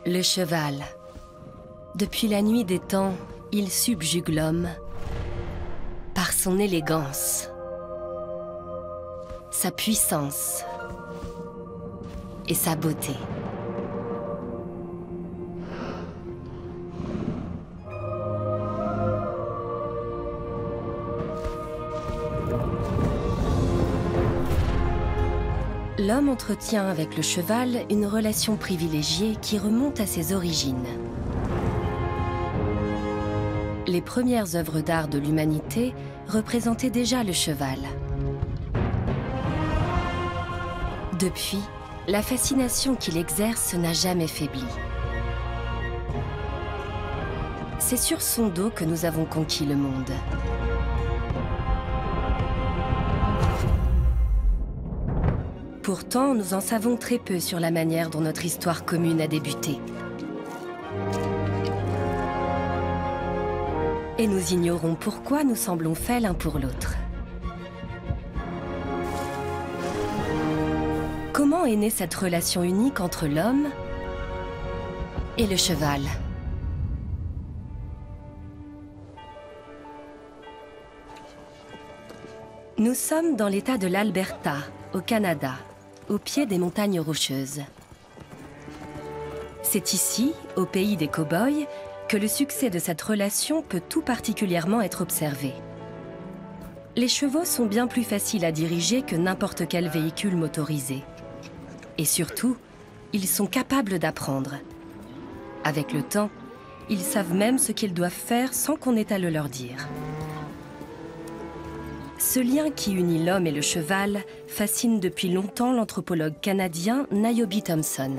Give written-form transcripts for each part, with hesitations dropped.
Le cheval. Depuis la nuit des temps, il subjugue l'homme par son élégance, sa puissance et sa beauté. L'homme entretient avec le cheval une relation privilégiée qui remonte à ses origines. Les premières œuvres d'art de l'humanité représentaient déjà le cheval. Depuis, la fascination qu'il exerce n'a jamais faibli. C'est sur son dos que nous avons conquis le monde. Pourtant, nous en savons très peu sur la manière dont notre histoire commune a débuté. Et nous ignorons pourquoi nous semblons faits l'un pour l'autre. Comment est née cette relation unique entre l'homme et le cheval? Nous sommes dans l'État de l'Alberta, au Canada, au pied des montagnes rocheuses. C'est ici, au pays des cow-boys, que le succès de cette relation peut tout particulièrement être observé. Les chevaux sont bien plus faciles à diriger que n'importe quel véhicule motorisé. Et surtout, ils sont capables d'apprendre. Avec le temps, ils savent même ce qu'ils doivent faire sans qu'on ait à le leur dire. Ce lien qui unit l'homme et le cheval fascine depuis longtemps l'anthropologue canadien Niobe Thompson.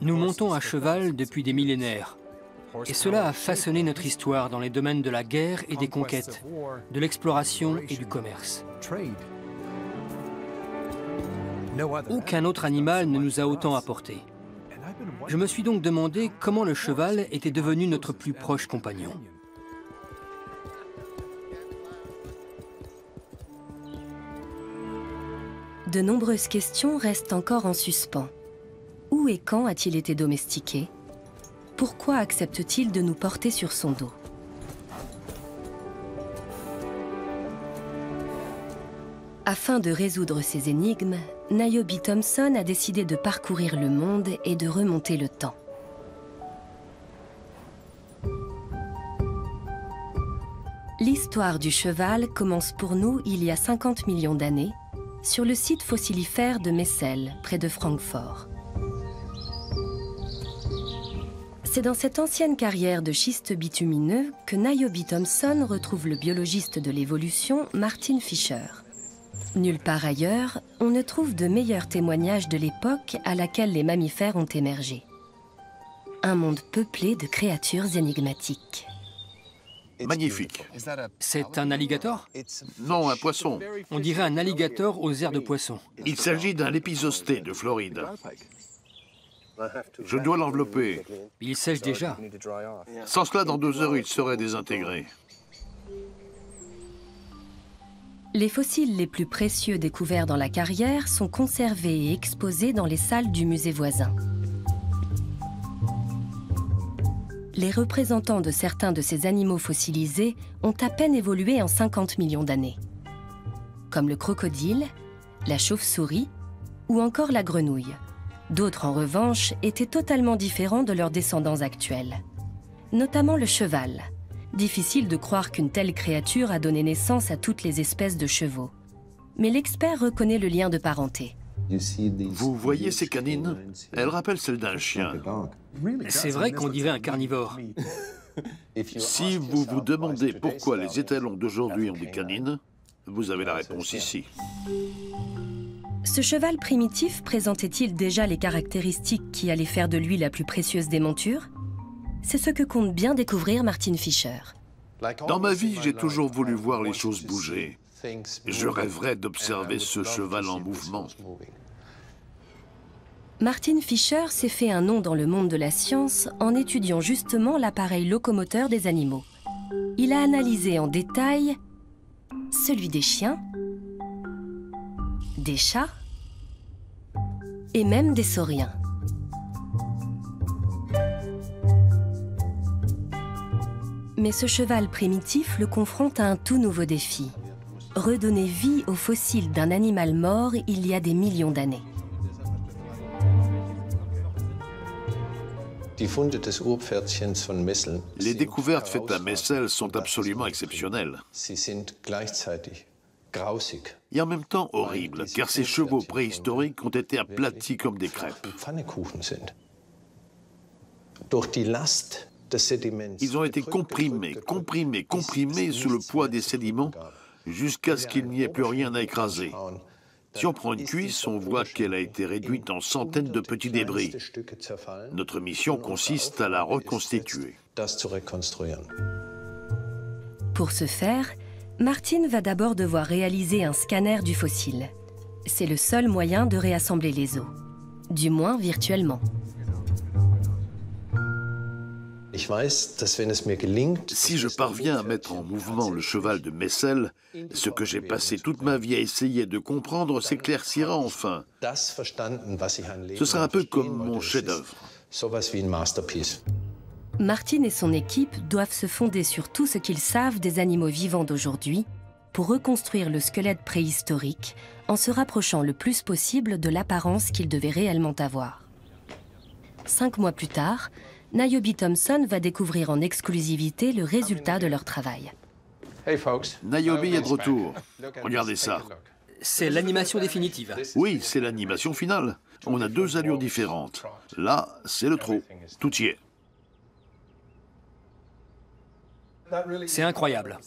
Nous montons à cheval depuis des millénaires. Et cela a façonné notre histoire dans les domaines de la guerre et des conquêtes, de l'exploration et du commerce. Aucun autre animal ne nous a autant apporté. Je me suis donc demandé comment le cheval était devenu notre plus proche compagnon. De nombreuses questions restent encore en suspens. Où et quand a-t-il été domestiqué? Pourquoi accepte-t-il de nous porter sur son dos? Afin de résoudre ces énigmes, Niobe Thompson a décidé de parcourir le monde et de remonter le temps. L'histoire du cheval commence pour nous il y a 50 millions d'années, sur le site fossilifère de Messel, près de Francfort. C'est dans cette ancienne carrière de schiste bitumineux que Niobe Thompson retrouve le biologiste de l'évolution Martin Fisher. Nulle part ailleurs, on ne trouve de meilleurs témoignages de l'époque à laquelle les mammifères ont émergé. Un monde peuplé de créatures énigmatiques. Magnifique. C'est un alligator? Non, un poisson. On dirait un alligator aux airs de poisson. Il s'agit d'un lépisosté de Floride. Je dois l'envelopper. Il sèche déjà. Sans cela, dans 2 heures, il serait désintégré. Les fossiles les plus précieux découverts dans la carrière sont conservés et exposés dans les salles du musée voisin. Les représentants de certains de ces animaux fossilisés ont à peine évolué en 50 millions d'années, comme le crocodile, la chauve-souris ou encore la grenouille. D'autres, en revanche, étaient totalement différents de leurs descendants actuels, notamment le cheval. Difficile de croire qu'une telle créature a donné naissance à toutes les espèces de chevaux. Mais l'expert reconnaît le lien de parenté. Vous voyez ces canines? Elles rappellent celles d'un chien. C'est vrai qu'on dirait un carnivore. Si vous vous demandez pourquoi les étalons d'aujourd'hui ont des canines, vous avez la réponse ici. Ce cheval primitif présentait-il déjà les caractéristiques qui allaient faire de lui la plus précieuse des montures? C'est ce que compte bien découvrir Martin Fisher. Dans ma vie, j'ai toujours voulu voir les choses bouger. Je rêverais d'observer ce cheval en mouvement. Martin Fisher s'est fait un nom dans le monde de la science en étudiant justement l'appareil locomoteur des animaux. Il a analysé en détail celui des chiens, des chats et même des sauriens. Mais ce cheval primitif le confronte à un tout nouveau défi. Redonner vie aux fossiles d'un animal mort il y a des millions d'années. Les découvertes faites à Messel sont absolument exceptionnelles. Et en même temps horribles, car ces chevaux préhistoriques ont été aplatis comme des crêpes. Ils ont été comprimés sous le poids des sédiments jusqu'à ce qu'il n'y ait plus rien à écraser. Si on prend une cuisse, on voit qu'elle a été réduite en centaines de petits débris. Notre mission consiste à la reconstituer. Pour ce faire, Martin va d'abord devoir réaliser un scanner du fossile. C'est le seul moyen de réassembler les os, du moins virtuellement. Si je parviens à mettre en mouvement le cheval de Messel, ce que j'ai passé toute ma vie à essayer de comprendre s'éclaircira enfin. Ce sera un peu comme mon chef-d'œuvre. Martin et son équipe doivent se fonder sur tout ce qu'ils savent des animaux vivants d'aujourd'hui pour reconstruire le squelette préhistorique en se rapprochant le plus possible de l'apparence qu'il devait réellement avoir. 5 mois plus tard, Niobe Thompson va découvrir en exclusivité le résultat de leur travail. Niobe est de retour. Regardez ça. C'est l'animation définitive. Oui, c'est l'animation finale. On a 2 allures différentes. Là, c'est le trot. Tout y est. C'est incroyable.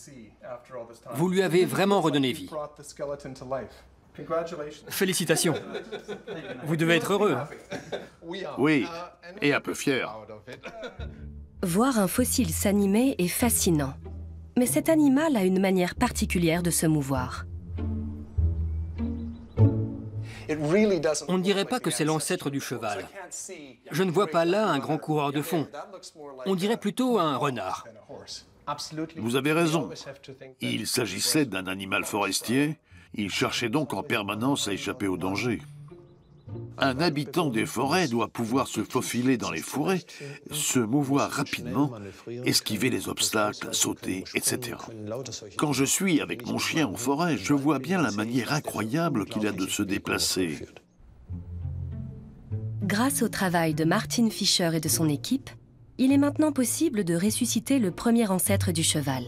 Vous lui avez vraiment redonné vie. Félicitations. Vous devez être heureux. Oui, et un peu fier. Voir un fossile s'animer est fascinant. Mais cet animal a une manière particulière de se mouvoir. On ne dirait pas que c'est l'ancêtre du cheval. Je ne vois pas là un grand coureur de fond. On dirait plutôt un renard. Vous avez raison. Il s'agissait d'un animal forestier. Il cherchait donc en permanence à échapper au danger. Un habitant des forêts doit pouvoir se faufiler dans les fourrés, se mouvoir rapidement, esquiver les obstacles, sauter, etc. Quand je suis avec mon chien en forêt, je vois bien la manière incroyable qu'il a de se déplacer. Grâce au travail de Martin Fisher et de son équipe, il est maintenant possible de ressusciter le premier ancêtre du cheval.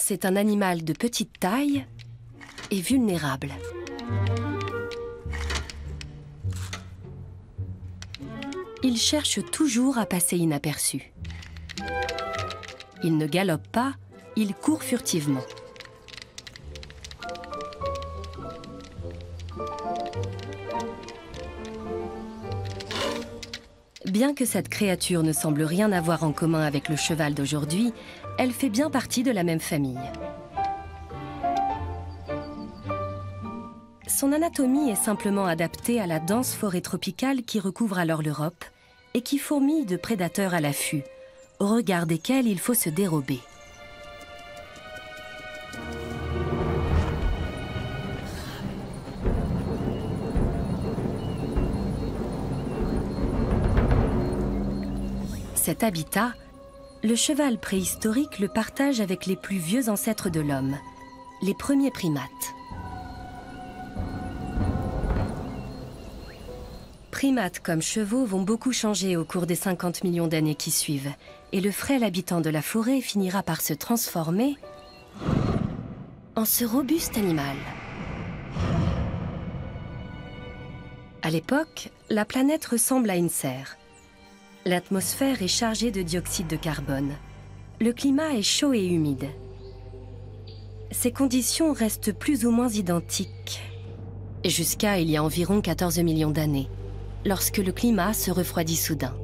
C'est un animal de petite taille et vulnérable. Il cherche toujours à passer inaperçu. Il ne galope pas, il court furtivement. Bien que cette créature ne semble rien avoir en commun avec le cheval d'aujourd'hui, elle fait bien partie de la même famille. Son anatomie est simplement adaptée à la dense forêt tropicale qui recouvre alors l'Europe et qui fourmille de prédateurs à l'affût, au regard desquels il faut se dérober. Cet habitat, le cheval préhistorique le partage avec les plus vieux ancêtres de l'homme, les premiers primates. Primates comme chevaux vont beaucoup changer au cours des 50 millions d'années qui suivent, et le frêle habitant de la forêt finira par se transformer en ce robuste animal. À l'époque, la planète ressemble à une serre. L'atmosphère est chargée de dioxyde de carbone. Le climat est chaud et humide. Ces conditions restent plus ou moins identiques, jusqu'à il y a environ 14 millions d'années, lorsque le climat se refroidit soudain.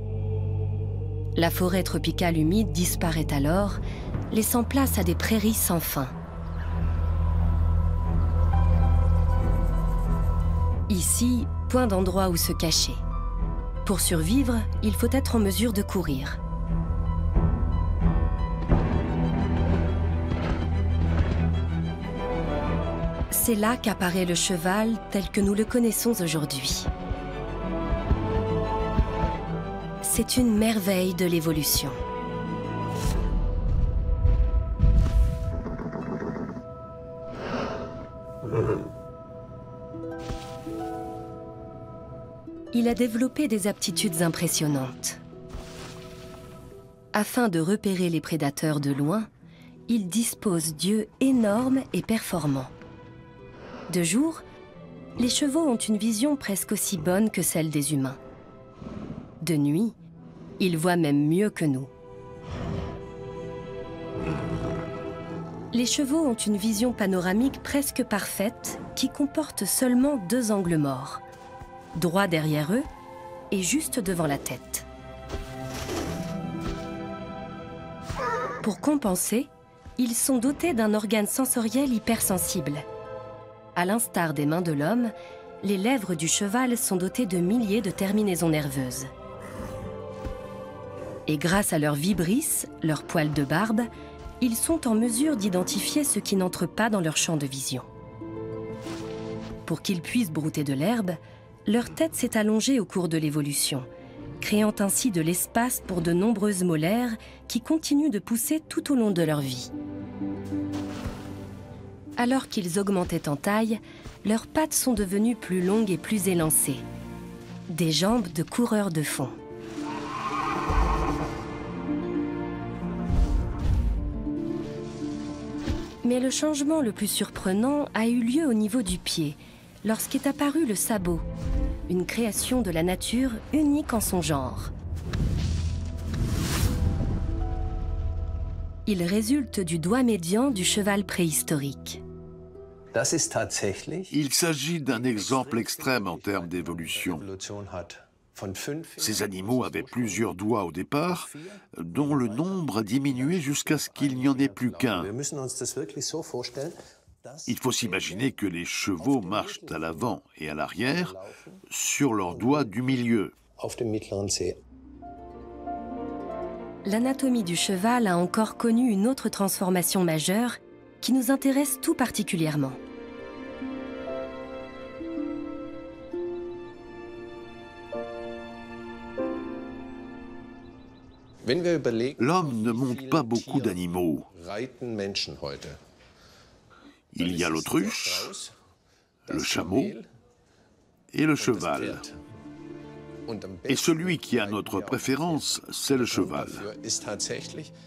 La forêt tropicale humide disparaît alors, laissant place à des prairies sans fin. Ici, point d'endroit où se cacher. Pour survivre, il faut être en mesure de courir. C'est là qu'apparaît le cheval tel que nous le connaissons aujourd'hui. C'est une merveille de l'évolution. Il a développé des aptitudes impressionnantes. Afin de repérer les prédateurs de loin, il dispose d'yeux énormes et performants. De jour, les chevaux ont une vision presque aussi bonne que celle des humains. De nuit, ils voient même mieux que nous. Les chevaux ont une vision panoramique presque parfaite qui comporte seulement 2 angles morts, droit derrière eux et juste devant la tête. Pour compenser, ils sont dotés d'un organe sensoriel hypersensible. À l'instar des mains de l'homme, les lèvres du cheval sont dotées de milliers de terminaisons nerveuses. Et grâce à leurs vibrisses, leurs poils de barbe, ils sont en mesure d'identifier ce qui n'entre pas dans leur champ de vision. Pour qu'ils puissent brouter de l'herbe, leur tête s'est allongée au cours de l'évolution, créant ainsi de l'espace pour de nombreuses molaires qui continuent de pousser tout au long de leur vie. Alors qu'ils augmentaient en taille, leurs pattes sont devenues plus longues et plus élancées. Des jambes de coureurs de fond. Mais le changement le plus surprenant a eu lieu au niveau du pied, lorsqu'est apparu le sabot, une création de la nature unique en son genre. Il résulte du doigt médian du cheval préhistorique. Il s'agit d'un exemple extrême en termes d'évolution. Ces animaux avaient plusieurs doigts au départ, dont le nombre a diminué jusqu'à ce qu'il n'y en ait plus qu'un. Il faut s'imaginer que les chevaux marchent à l'avant et à l'arrière sur leurs doigts du milieu. L'anatomie du cheval a encore connu une autre transformation majeure qui nous intéresse tout particulièrement. L'homme ne monte pas beaucoup d'animaux. Il y a l'autruche, le chameau et le cheval. Et celui qui a notre préférence, c'est le cheval.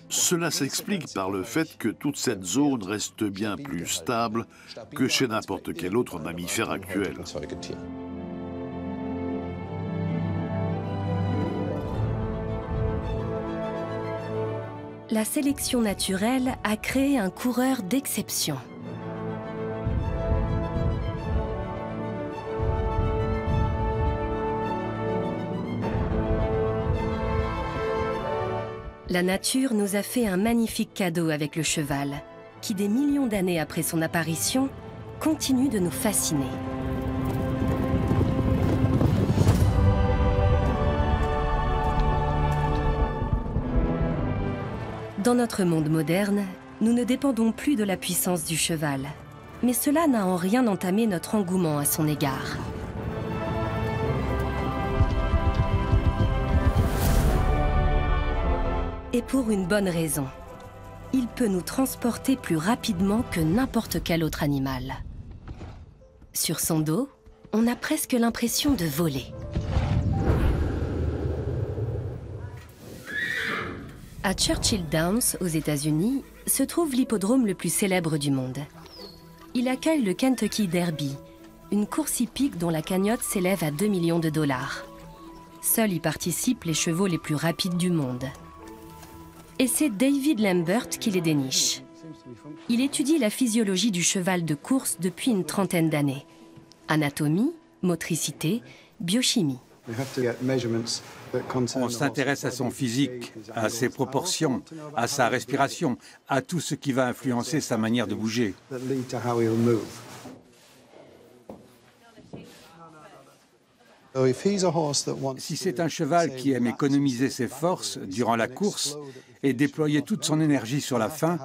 Cela s'explique par le fait que toute cette zone reste bien plus stable que chez n'importe quel autre mammifère actuel. La sélection naturelle a créé un coureur d'exception. La nature nous a fait un magnifique cadeau avec le cheval, qui des millions d'années après son apparition, continue de nous fasciner. Dans notre monde moderne, nous ne dépendons plus de la puissance du cheval, mais cela n'a en rien entamé notre engouement à son égard. Et pour une bonne raison. Il peut nous transporter plus rapidement que n'importe quel autre animal. Sur son dos, on a presque l'impression de voler. À Churchill Downs, aux États-Unis, se trouve l'hippodrome le plus célèbre du monde. Il accueille le Kentucky Derby, une course hippique dont la cagnotte s'élève à 2 millions de dollars. Seuls y participent les chevaux les plus rapides du monde. Et c'est David Lambert qui les déniche. Il étudie la physiologie du cheval de course depuis une trentaine d'années. Anatomie, motricité, biochimie. On s'intéresse à son physique, à ses proportions, à sa respiration, à tout ce qui va influencer sa manière de bouger. Si c'est un cheval qui aime économiser ses forces durant la course et déployer toute son énergie sur la fin,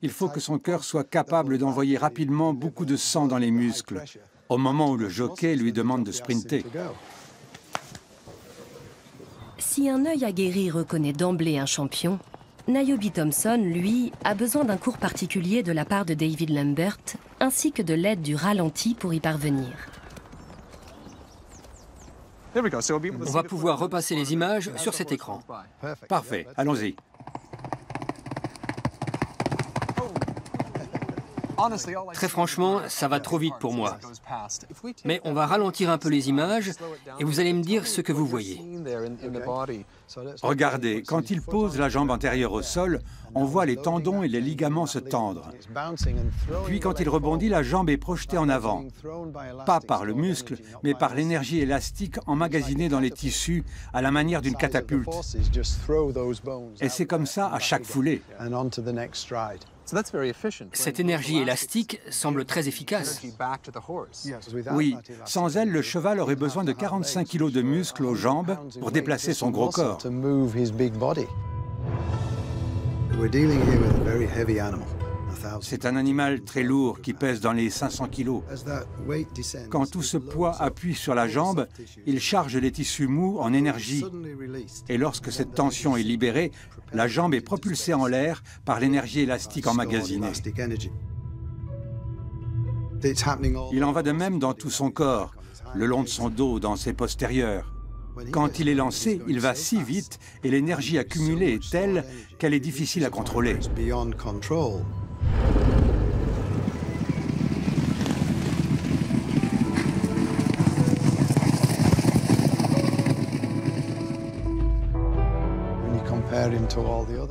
il faut que son cœur soit capable d'envoyer rapidement beaucoup de sang dans les muscles, au moment où le jockey lui demande de sprinter. Si un œil aguerri reconnaît d'emblée un champion, Niobe Thompson, lui, a besoin d'un cours particulier de la part de David Lambert, ainsi que de l'aide du ralenti pour y parvenir. On va pouvoir repasser les images sur cet écran. Parfait, allons-y. Très franchement, ça va trop vite pour moi. Mais on va ralentir un peu les images et vous allez me dire ce que vous voyez. Regardez, quand il pose la jambe antérieure au sol, on voit les tendons et les ligaments se tendre. Puis quand il rebondit, la jambe est projetée en avant. Pas par le muscle, mais par l'énergie élastique emmagasinée dans les tissus à la manière d'une catapulte. Et c'est comme ça à chaque foulée. Cette énergie élastique semble très efficace. Oui, sans elle, le cheval aurait besoin de 45 kg de muscles aux jambes pour déplacer son gros corps. C'est un animal très lourd qui pèse dans les 500 kg. Quand tout ce poids appuie sur la jambe, il charge les tissus mous en énergie. Et lorsque cette tension est libérée, la jambe est propulsée en l'air par l'énergie élastique emmagasinée. Il en va de même dans tout son corps, le long de son dos, dans ses postérieurs. Quand il est lancé, il va si vite et l'énergie accumulée est telle qu'elle est difficile à contrôler.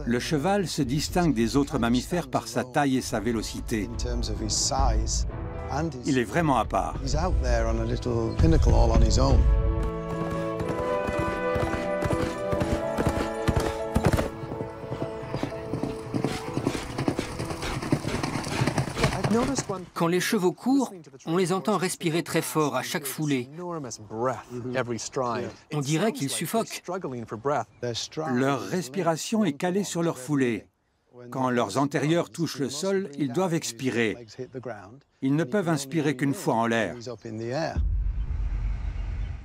Le cheval se distingue des autres mammifères par sa taille et sa vélocité. Il est vraiment à part. Quand les chevaux courent, on les entend respirer très fort à chaque foulée. On dirait qu'ils suffoquent. Leur respiration est calée sur leur foulée. Quand leurs antérieurs touchent le sol, ils doivent expirer. Ils ne peuvent inspirer qu'une fois en l'air.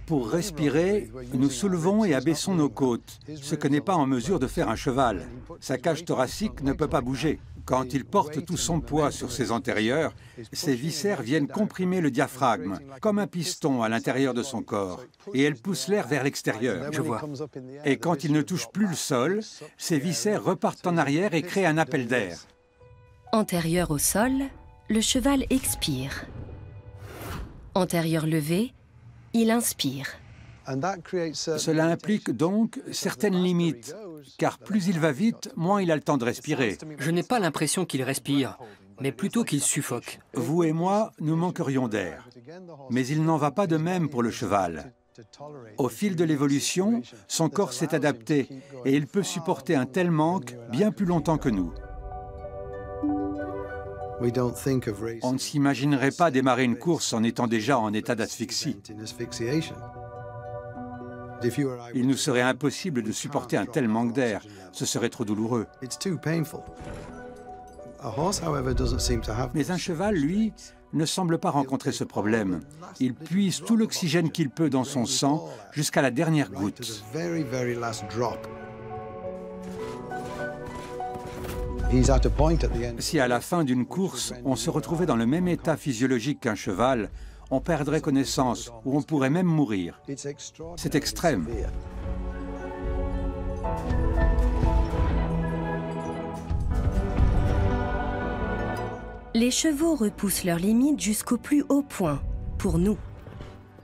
Pour respirer, nous soulevons et abaissons nos côtes, ce que n'est pas en mesure de faire un cheval. Sa cage thoracique ne peut pas bouger. Quand il porte tout son poids sur ses antérieurs, ses viscères viennent comprimer le diaphragme, comme un piston à l'intérieur de son corps, et elles poussent l'air vers l'extérieur. Je vois. Et quand il ne touche plus le sol, ses viscères repartent en arrière et créent un appel d'air. Antérieur au sol, le cheval expire. Antérieur levé, il inspire. Cela implique donc certaines limites, car plus il va vite, moins il a le temps de respirer. Je n'ai pas l'impression qu'il respire, mais plutôt qu'il suffoque. Vous et moi, nous manquerions d'air. Mais il n'en va pas de même pour le cheval. Au fil de l'évolution, son corps s'est adapté et il peut supporter un tel manque bien plus longtemps que nous. On ne s'imaginerait pas démarrer une course en étant déjà en état d'asphyxie. Il nous serait impossible de supporter un tel manque d'air. Ce serait trop douloureux. Mais un cheval, lui, ne semble pas rencontrer ce problème. Il puise tout l'oxygène qu'il peut dans son sang jusqu'à la dernière goutte. Si à la fin d'une course, on se retrouvait dans le même état physiologique qu'un cheval, on perdrait connaissance ou on pourrait même mourir. C'est extrême. Les chevaux repoussent leurs limites jusqu'au plus haut point, pour nous.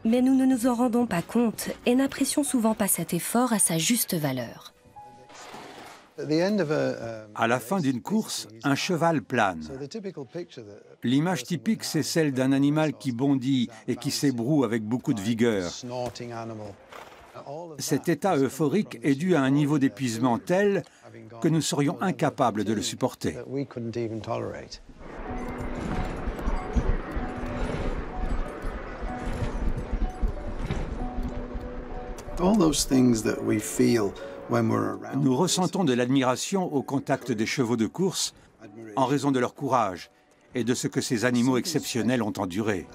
Mais nous ne nous en rendons pas compte et n'apprécions souvent pas cet effort à sa juste valeur. À la fin d'une course, un cheval plane. L'image typique, c'est celle d'un animal qui bondit et qui s'ébroue avec beaucoup de vigueur. Cet état euphorique est dû à un niveau d'épuisement tel que nous serions incapables de le supporter. Nous ressentons de l'admiration au contact des chevaux de course en raison de leur courage et de ce que ces animaux exceptionnels ont enduré.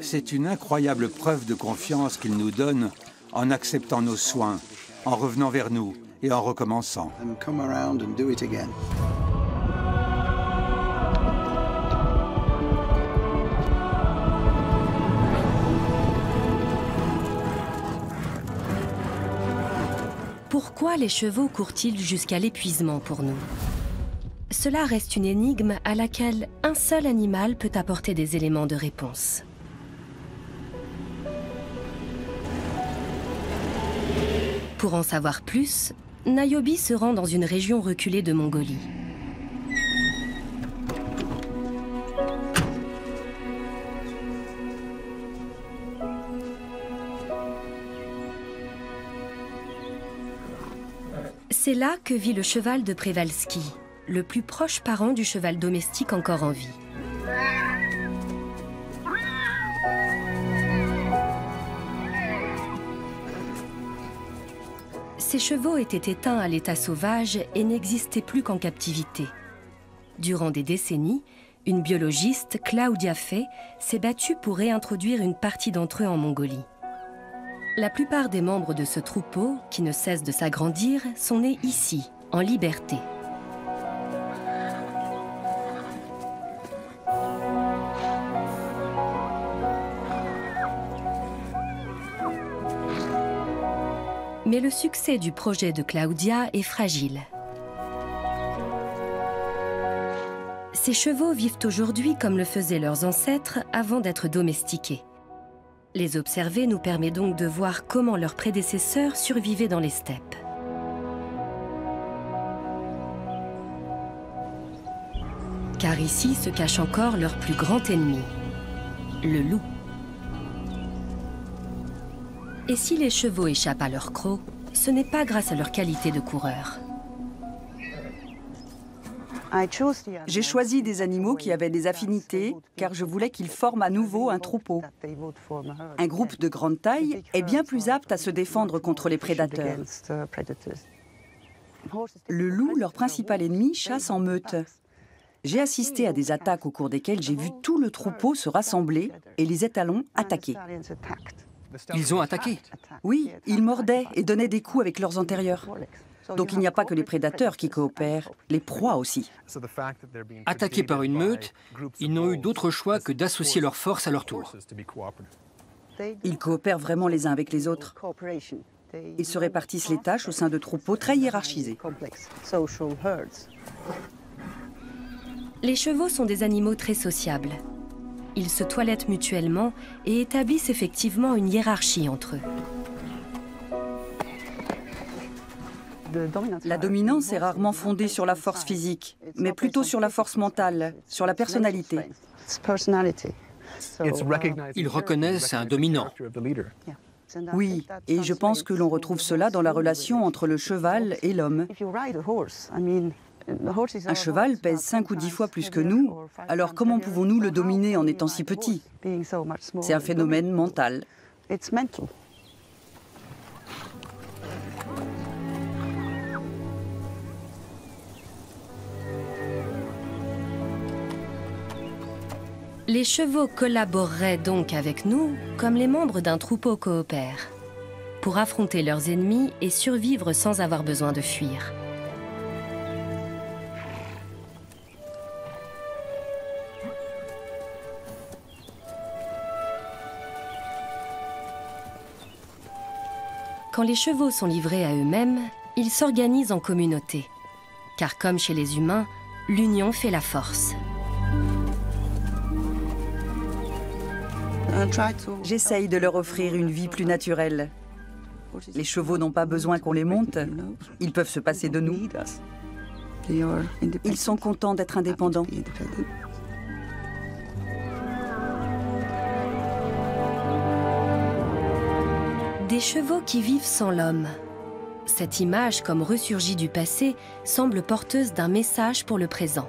C'est une incroyable preuve de confiance qu'ils nous donnent en acceptant nos soins, en revenant vers nous et en recommençant. Pourquoi les chevaux courent-ils jusqu'à l'épuisement pour nous? Cela reste une énigme à laquelle un seul animal peut apporter des éléments de réponse. Pour en savoir plus, Niobe se rend dans une région reculée de Mongolie. C'est là que vit le cheval de Przewalski, le plus proche parent du cheval domestique encore en vie. Ces chevaux étaient éteints à l'état sauvage et n'existaient plus qu'en captivité. Durant des décennies, une biologiste, Claudia Fay, s'est battue pour réintroduire une partie d'entre eux en Mongolie. La plupart des membres de ce troupeau, qui ne cesse de s'agrandir, sont nés ici, en liberté. Mais le succès du projet de Claudia est fragile. Ces chevaux vivent aujourd'hui comme le faisaient leurs ancêtres avant d'être domestiqués. Les observer nous permet donc de voir comment leurs prédécesseurs survivaient dans les steppes. Car ici se cache encore leur plus grand ennemi, le loup. Et si les chevaux échappent à leur croc, ce n'est pas grâce à leur qualité de coureur. J'ai choisi des animaux qui avaient des affinités, car je voulais qu'ils forment à nouveau un troupeau. Un groupe de grande taille est bien plus apte à se défendre contre les prédateurs. Le loup, leur principal ennemi, chasse en meute. J'ai assisté à des attaques au cours desquelles j'ai vu tout le troupeau se rassembler et les étalons attaquer. Ils ont attaqué? Oui, ils mordaient et donnaient des coups avec leurs antérieurs. Donc il n'y a pas que les prédateurs qui coopèrent, les proies aussi. Attaqués par une meute, ils n'ont eu d'autre choix que d'associer leurs forces à leur tour. Ils coopèrent vraiment les uns avec les autres. Ils se répartissent les tâches au sein de troupeaux très hiérarchisés. Les chevaux sont des animaux très sociables. Ils se toilettent mutuellement et établissent effectivement une hiérarchie entre eux. La dominance est rarement fondée sur la force physique, mais plutôt sur la force mentale, sur la personnalité. Ils reconnaissent un dominant. Oui, et je pense que l'on retrouve cela dans la relation entre le cheval et l'homme. Un cheval pèse 5 ou 10 fois plus que nous, alors comment pouvons-nous le dominer en étant si petit? C'est un phénomène mental. Les chevaux collaboreraient donc avec nous comme les membres d'un troupeau coopèrent, pour affronter leurs ennemis et survivre sans avoir besoin de fuir. Quand les chevaux sont livrés à eux-mêmes, ils s'organisent en communauté, car comme chez les humains, l'union fait la force. J'essaye de leur offrir une vie plus naturelle. Les chevaux n'ont pas besoin qu'on les monte. Ils peuvent se passer de nous. Ils sont contents d'être indépendants. Des chevaux qui vivent sans l'homme. Cette image, comme ressurgie du passé, semble porteuse d'un message pour le présent.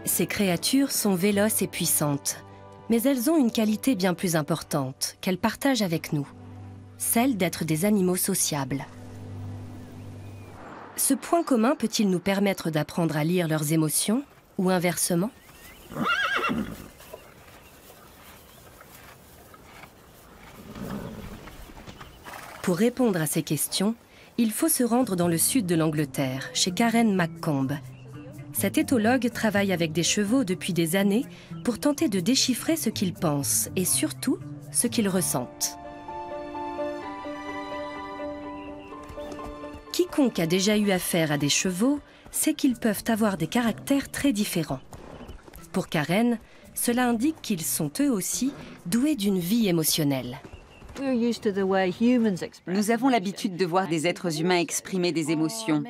Ces créatures sont véloces et puissantes, mais elles ont une qualité bien plus importante qu'elles partagent avec nous, celle d'être des animaux sociables. Ce point commun peut-il nous permettre d'apprendre à lire leurs émotions, ou inversement? Pour répondre à ces questions, il faut se rendre dans le sud de l'Angleterre, chez Karen McComb. Cet éthologue travaille avec des chevaux depuis des années pour tenter de déchiffrer ce qu'ils pensent et surtout ce qu'ils ressentent. Quiconque a déjà eu affaire à des chevaux sait qu'ils peuvent avoir des caractères très différents. Pour Karen, cela indique qu'ils sont eux aussi doués d'une vie émotionnelle. Nous avons l'habitude de voir des êtres humains exprimer des émotions.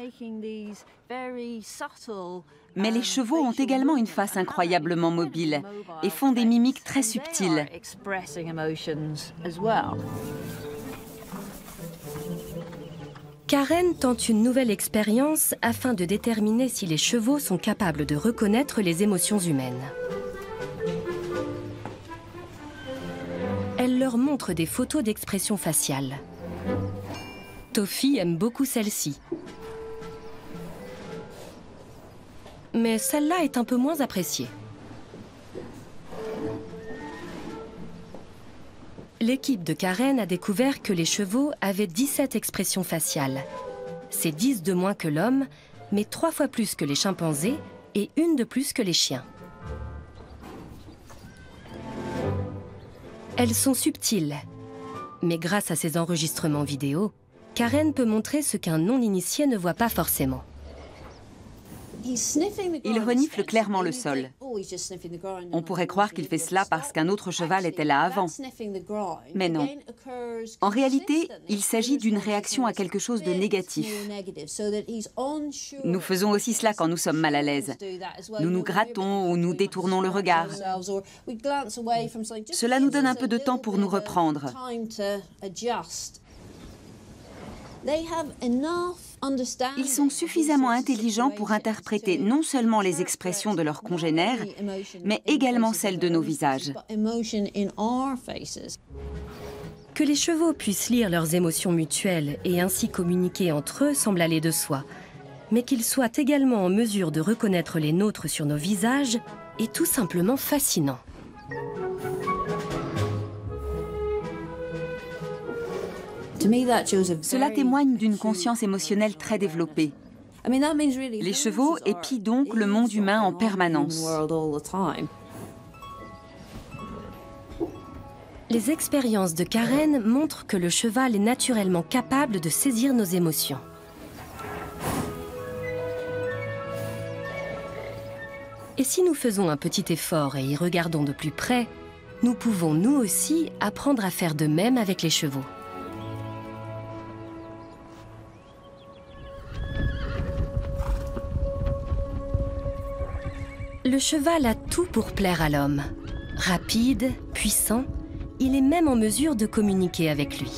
Mais les chevaux ont également une face incroyablement mobile et font des mimiques très subtiles. Karen tente une nouvelle expérience afin de déterminer si les chevaux sont capables de reconnaître les émotions humaines. Elle leur montre des photos d'expression faciale. Toffee aime beaucoup celle-ci. Mais celle-là est un peu moins appréciée. L'équipe de Karen a découvert que les chevaux avaient 17 expressions faciales. C'est 10 de moins que l'homme, mais 3 fois plus que les chimpanzés et 1 de plus que les chiens. Elles sont subtiles, mais grâce à ces enregistrements vidéo, Karen peut montrer ce qu'un non-initié ne voit pas forcément. Il renifle clairement le sol. On pourrait croire qu'il fait cela parce qu'un autre cheval était là avant. Mais non. En réalité, il s'agit d'une réaction à quelque chose de négatif. Nous faisons aussi cela quand nous sommes mal à l'aise. Nous nous grattons ou nous détournons le regard. Cela nous donne un peu de temps pour nous reprendre. Ils sont suffisamment intelligents pour interpréter non seulement les expressions de leurs congénères, mais également celles de nos visages. Que les chevaux puissent lire leurs émotions mutuelles et ainsi communiquer entre eux semble aller de soi. Mais qu'ils soient également en mesure de reconnaître les nôtres sur nos visages est tout simplement fascinant. Cela témoigne d'une conscience émotionnelle très développée. Les chevaux épient donc le monde humain en permanence. Les expériences de Karen montrent que le cheval est naturellement capable de saisir nos émotions. Et si nous faisons un petit effort et y regardons de plus près, nous pouvons nous aussi apprendre à faire de même avec les chevaux. Le cheval a tout pour plaire à l'homme. Rapide, puissant, il est même en mesure de communiquer avec lui.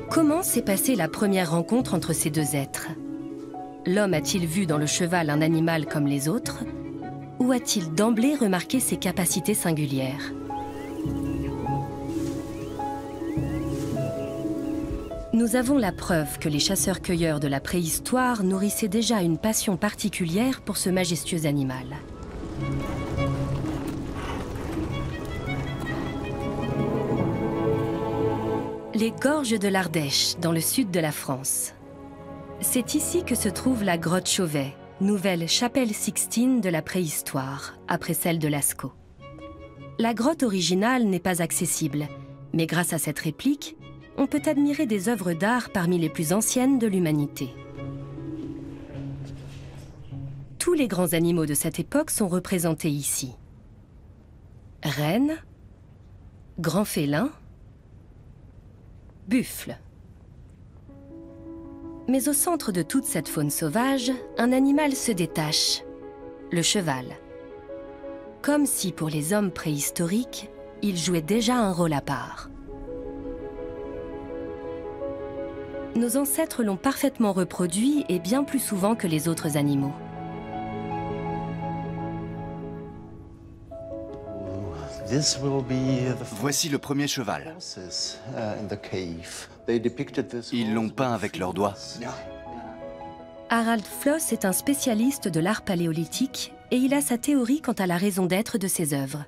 Comment s'est passée la première rencontre entre ces deux êtres? L'homme a-t-il vu dans le cheval un animal comme les autres? Ou a-t-il d'emblée remarqué ses capacités singulières? Nous avons la preuve que les chasseurs-cueilleurs de la préhistoire nourrissaient déjà une passion particulière pour ce majestueux animal. Les gorges de l'Ardèche, dans le sud de la France. C'est ici que se trouve la grotte Chauvet, nouvelle chapelle Sixtine de la préhistoire, après celle de Lascaux. La grotte originale n'est pas accessible, mais grâce à cette réplique, on peut admirer des œuvres d'art parmi les plus anciennes de l'humanité. Tous les grands animaux de cette époque sont représentés ici. Rennes, grand félin, buffle. Mais au centre de toute cette faune sauvage, un animal se détache, le cheval. Comme si pour les hommes préhistoriques, il jouait déjà un rôle à part. Nos ancêtres l'ont parfaitement reproduit et bien plus souvent que les autres animaux. Voici le premier cheval. Ils l'ont peint avec leurs doigts. Harald Floss est un spécialiste de l'art paléolithique et il a sa théorie quant à la raison d'être de ses œuvres.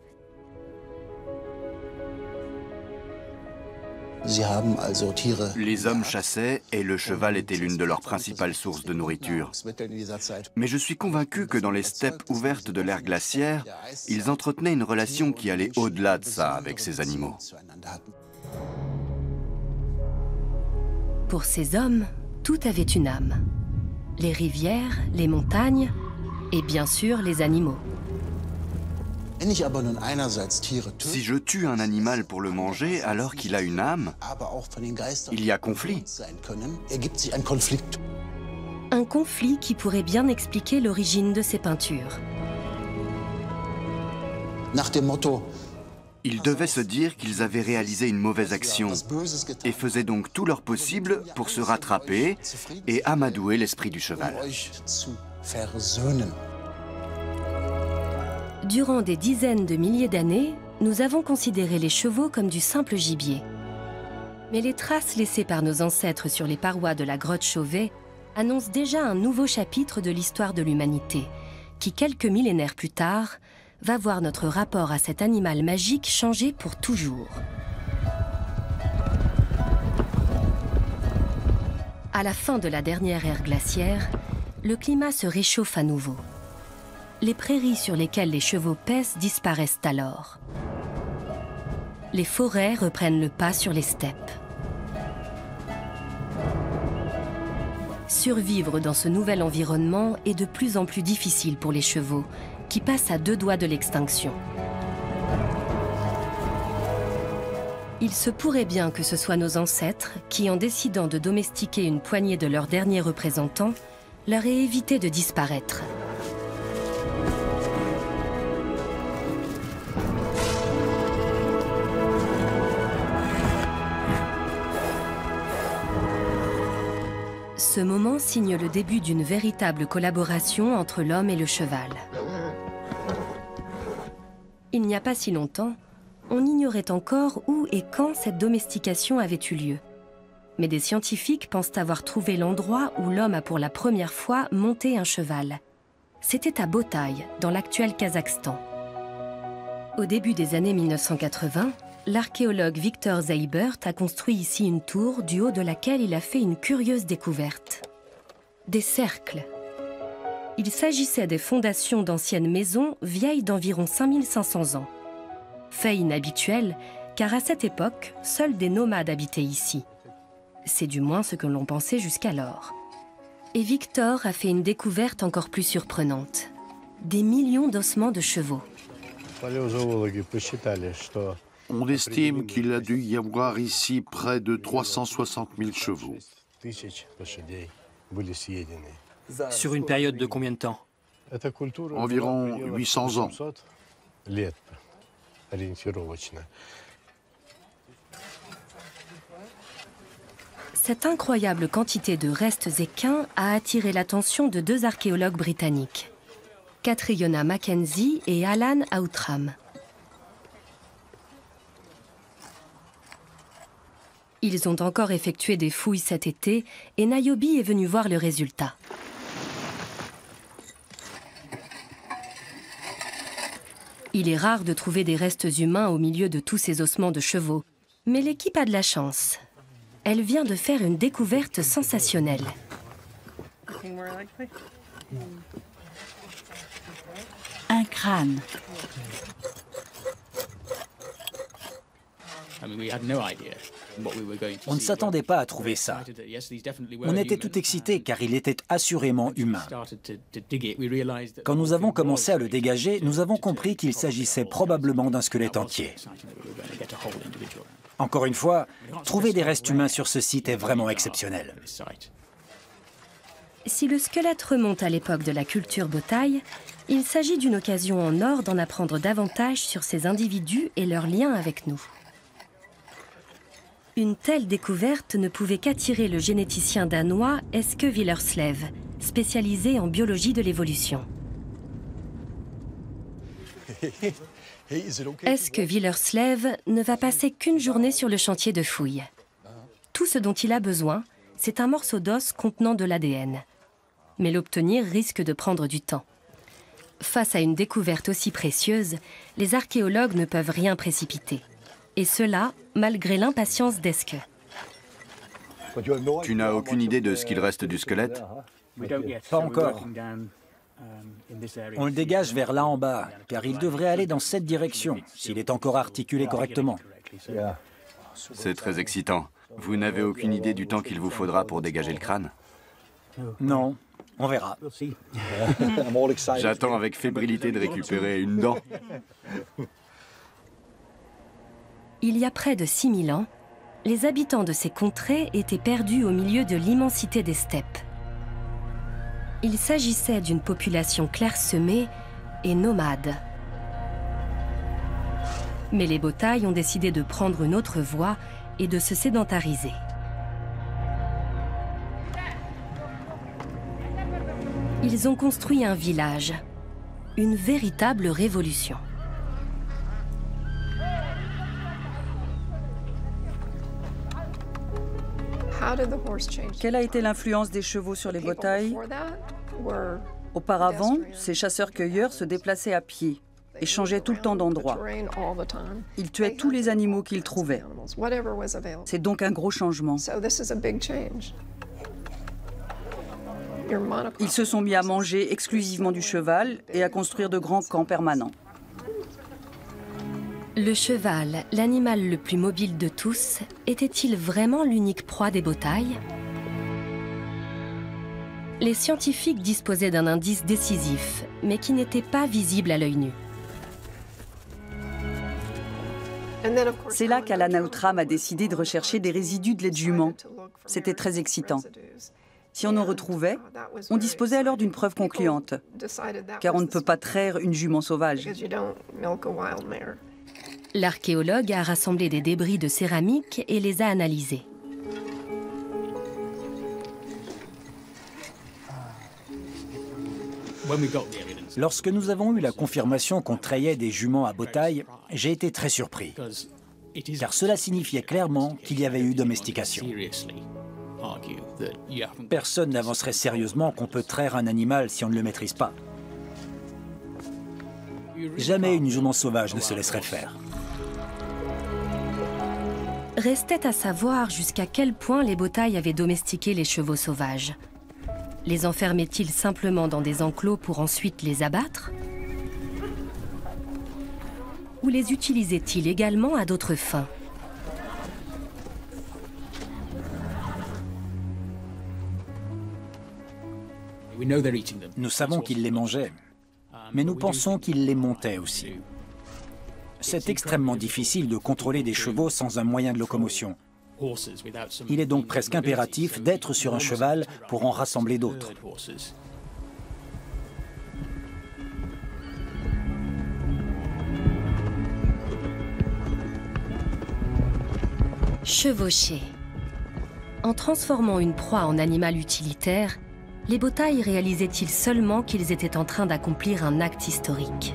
Les hommes chassaient et le cheval était l'une de leurs principales sources de nourriture. Mais je suis convaincu que dans les steppes ouvertes de l'ère glaciaire, ils entretenaient une relation qui allait au-delà de ça avec ces animaux. Pour ces hommes, tout avait une âme. Les rivières, les montagnes et bien sûr les animaux. Si je tue un animal pour le manger alors qu'il a une âme, il y a conflit. Un conflit qui pourrait bien expliquer l'origine de ces peintures. Ils devaient se dire qu'ils avaient réalisé une mauvaise action et faisaient donc tout leur possible pour se rattraper et amadouer l'esprit du cheval. Durant des dizaines de milliers d'années, nous avons considéré les chevaux comme du simple gibier. Mais les traces laissées par nos ancêtres sur les parois de la grotte Chauvet annoncent déjà un nouveau chapitre de l'histoire de l'humanité, qui, quelques millénaires plus tard, va voir notre rapport à cet animal magique changer pour toujours. À la fin de la dernière ère glaciaire, le climat se réchauffe à nouveau. Les prairies sur lesquelles les chevaux paissent disparaissent alors. Les forêts reprennent le pas sur les steppes. Survivre dans ce nouvel environnement est de plus en plus difficile pour les chevaux, qui passent à 2 doigts de l'extinction. Il se pourrait bien que ce soit nos ancêtres qui, en décidant de domestiquer une poignée de leurs derniers représentants, leur aient évité de disparaître. Ce moment signe le début d'une véritable collaboration entre l'homme et le cheval. Il n'y a pas si longtemps, on ignorait encore où et quand cette domestication avait eu lieu. Mais des scientifiques pensent avoir trouvé l'endroit où l'homme a pour la première fois monté un cheval. C'était à Botaï, dans l'actuel Kazakhstan. Au début des années 1980, l'archéologue Victor Zeibert a construit ici une tour du haut de laquelle il a fait une curieuse découverte. Des cercles. Il s'agissait des fondations d'anciennes maisons vieilles d'environ 5500 ans. Fait inhabituel, car à cette époque, seuls des nomades habitaient ici. C'est du moins ce que l'on pensait jusqu'alors. Et Victor a fait une découverte encore plus surprenante. Des millions d'ossements de chevaux. On estime qu'il a dû y avoir ici près de 360 000 chevaux. Sur une période de combien de temps? Environ 800 ans. Cette incroyable quantité de restes équins a attiré l'attention de 2 archéologues britanniques, Catriona Mackenzie et Alan Outram. Ils ont encore effectué des fouilles cet été et Niobe est venu voir le résultat. Il est rare de trouver des restes humains au milieu de tous ces ossements de chevaux, mais l'équipe a de la chance. Elle vient de faire une découverte sensationnelle. Un crâne. On ne s'attendait pas à trouver ça. On était tout excités car il était assurément humain. Quand nous avons commencé à le dégager, nous avons compris qu'il s'agissait probablement d'un squelette entier. Encore une fois, trouver des restes humains sur ce site est vraiment exceptionnel. Si le squelette remonte à l'époque de la culture Botaï, il s'agit d'une occasion en or d'en apprendre davantage sur ces individus et leurs liens avec nous. Une telle découverte ne pouvait qu'attirer le généticien danois Eske Willerslev, spécialisé en biologie de l'évolution. Eske Willerslev ne va passer qu'une journée sur le chantier de fouilles. Tout ce dont il a besoin, c'est un morceau d'os contenant de l'ADN. Mais l'obtenir risque de prendre du temps. Face à une découverte aussi précieuse, les archéologues ne peuvent rien précipiter. Et cela, malgré l'impatience d'Eske. Tu n'as aucune idée de ce qu'il reste du squelette? Pas encore. On le dégage vers là en bas, car il devrait aller dans cette direction, s'il est encore articulé correctement. C'est très excitant. Vous n'avez aucune idée du temps qu'il vous faudra pour dégager le crâne? Non, on verra. J'attends avec fébrilité de récupérer une dent. Il y a près de 6000 ans, les habitants de ces contrées étaient perdus au milieu de l'immensité des steppes. Il s'agissait d'une population clairsemée et nomade. Mais les Botaï ont décidé de prendre une autre voie et de se sédentariser. Ils ont construit un village, une véritable révolution. Quelle a été l'influence des chevaux sur les Botaï? Auparavant, ces chasseurs-cueilleurs se déplaçaient à pied et changeaient tout le temps d'endroit. Ils tuaient tous les animaux qu'ils trouvaient. C'est donc un gros changement. Ils se sont mis à manger exclusivement du cheval et à construire de grands camps permanents. Le cheval, l'animal le plus mobile de tous, était-il vraiment l'unique proie des Botaï? Les scientifiques disposaient d'un indice décisif, mais qui n'était pas visible à l'œil nu. C'est là qu'Alan Outram a décidé de rechercher des résidus de lait de jument. C'était très excitant. Si on en retrouvait, on disposait alors d'une preuve concluante, car on ne peut pas traire une jument sauvage. L'archéologue a rassemblé des débris de céramique et les a analysés. Lorsque nous avons eu la confirmation qu'on trayait des juments à Botaï, j'ai été très surpris, car cela signifiait clairement qu'il y avait eu domestication. Personne n'avancerait sérieusement qu'on peut traire un animal si on ne le maîtrise pas. Jamais une jument sauvage ne se laisserait faire. Restait à savoir jusqu'à quel point les Botaï avaient domestiqué les chevaux sauvages. Les enfermaient-ils simplement dans des enclos pour ensuite les abattre? Ou les utilisaient-ils également à d'autres fins? Nous savons qu'ils les mangeaient, mais nous pensons qu'ils les montaient aussi. C'est extrêmement difficile de contrôler des chevaux sans un moyen de locomotion. Il est donc presque impératif d'être sur un cheval pour en rassembler d'autres. Chevaucher. En transformant une proie en animal utilitaire, les Botaï réalisaient-ils seulement qu'ils étaient en train d'accomplir un acte historique?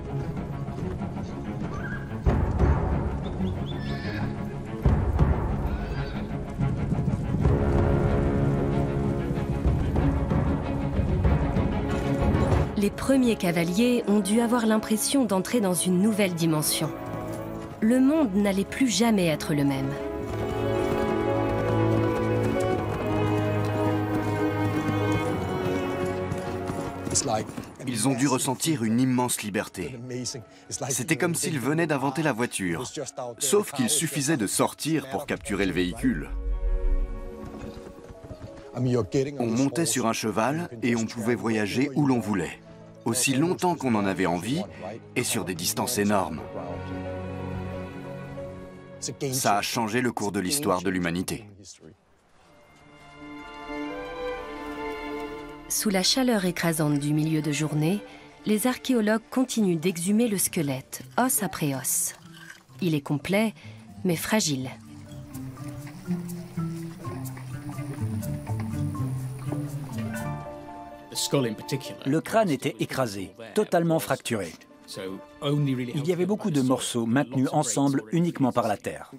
Les premiers cavaliers ont dû avoir l'impression d'entrer dans une nouvelle dimension. Le monde n'allait plus jamais être le même. Ils ont dû ressentir une immense liberté. C'était comme s'ils venaient d'inventer la voiture, sauf qu'il suffisait de sortir pour capturer le véhicule. On montait sur un cheval et on pouvait voyager où l'on voulait, aussi longtemps qu'on en avait envie et sur des distances énormes. Ça a changé le cours de l'histoire de l'humanité. Sous la chaleur écrasante du milieu de journée, les archéologues continuent d'exhumer le squelette, os après os. Il est complet, mais fragile. Le crâne était écrasé, totalement fracturé. Il y avait beaucoup de morceaux maintenus ensemble uniquement par la terre.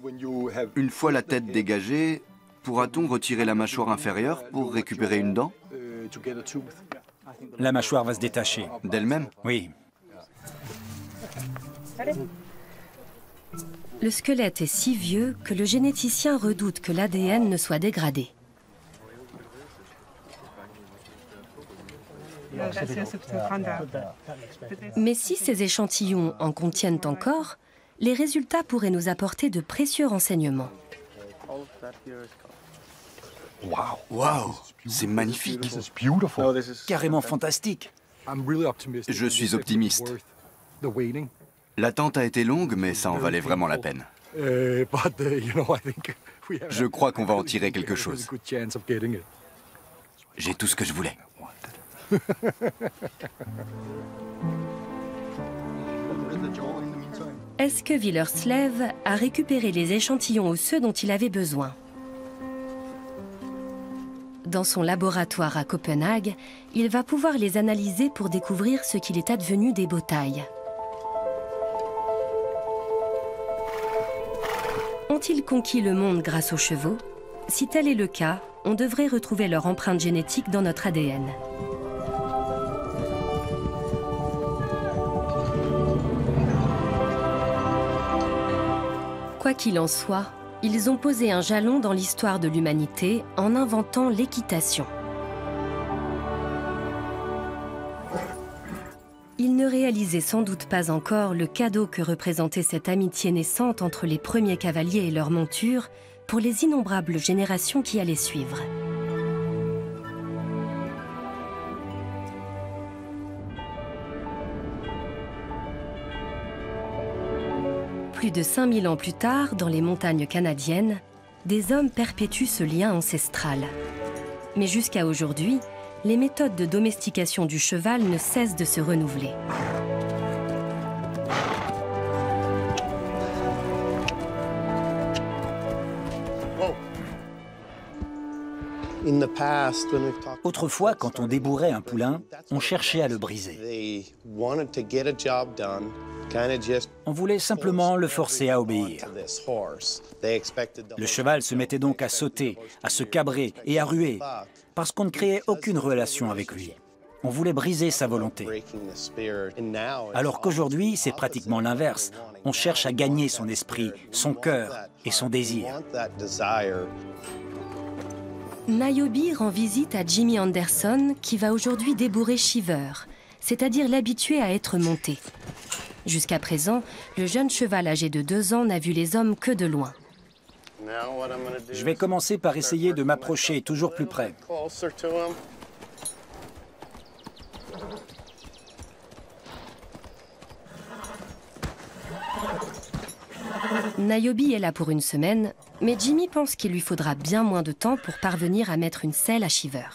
Une fois la tête dégagée, pourra-t-on retirer la mâchoire inférieure pour récupérer une dent? La mâchoire va se détacher. D'elle-même? Oui. Le squelette est si vieux que le généticien redoute que l'ADN ne soit dégradé. Mais si ces échantillons en contiennent encore, les résultats pourraient nous apporter de précieux renseignements. Waouh, c'est magnifique. Carrément fantastique. Je suis optimiste. L'attente a été longue, mais ça en valait vraiment la peine. Je crois qu'on va en tirer quelque chose. J'ai tout ce que je voulais. Est-ce que Willerslev a récupéré les échantillons osseux dont il avait besoin? Dans son laboratoire à Copenhague, il va pouvoir les analyser pour découvrir ce qu'il est advenu des Botailles. Ont-ils conquis le monde grâce aux chevaux? Si tel est le cas, on devrait retrouver leur empreinte génétique dans notre ADN. Quoi qu'il en soit, ils ont posé un jalon dans l'histoire de l'humanité en inventant l'équitation. Ils ne réalisaient sans doute pas encore le cadeau que représentait cette amitié naissante entre les premiers cavaliers et leurs montures pour les innombrables générations qui allaient suivre. Plus de 5000 ans plus tard, dans les montagnes canadiennes, des hommes perpétuent ce lien ancestral. Mais jusqu'à aujourd'hui, les méthodes de domestication du cheval ne cessent de se renouveler. Autrefois, quand on débourrait un poulain, on cherchait à le briser. On voulait simplement le forcer à obéir. Le cheval se mettait donc à sauter, à se cabrer et à ruer, parce qu'on ne créait aucune relation avec lui. On voulait briser sa volonté. Alors qu'aujourd'hui, c'est pratiquement l'inverse. On cherche à gagner son esprit, son cœur et son désir. Niobe rend visite à Jimmy Anderson, qui va aujourd'hui débourrer Shiver, c'est-à-dire l'habituer à être monté. Jusqu'à présent, le jeune cheval âgé de 2 ans n'a vu les hommes que de loin. Je vais commencer par essayer de m'approcher toujours plus près. Niobe est là pour une semaine, mais Jimmy pense qu'il lui faudra bien moins de temps pour parvenir à mettre une selle à Shiver.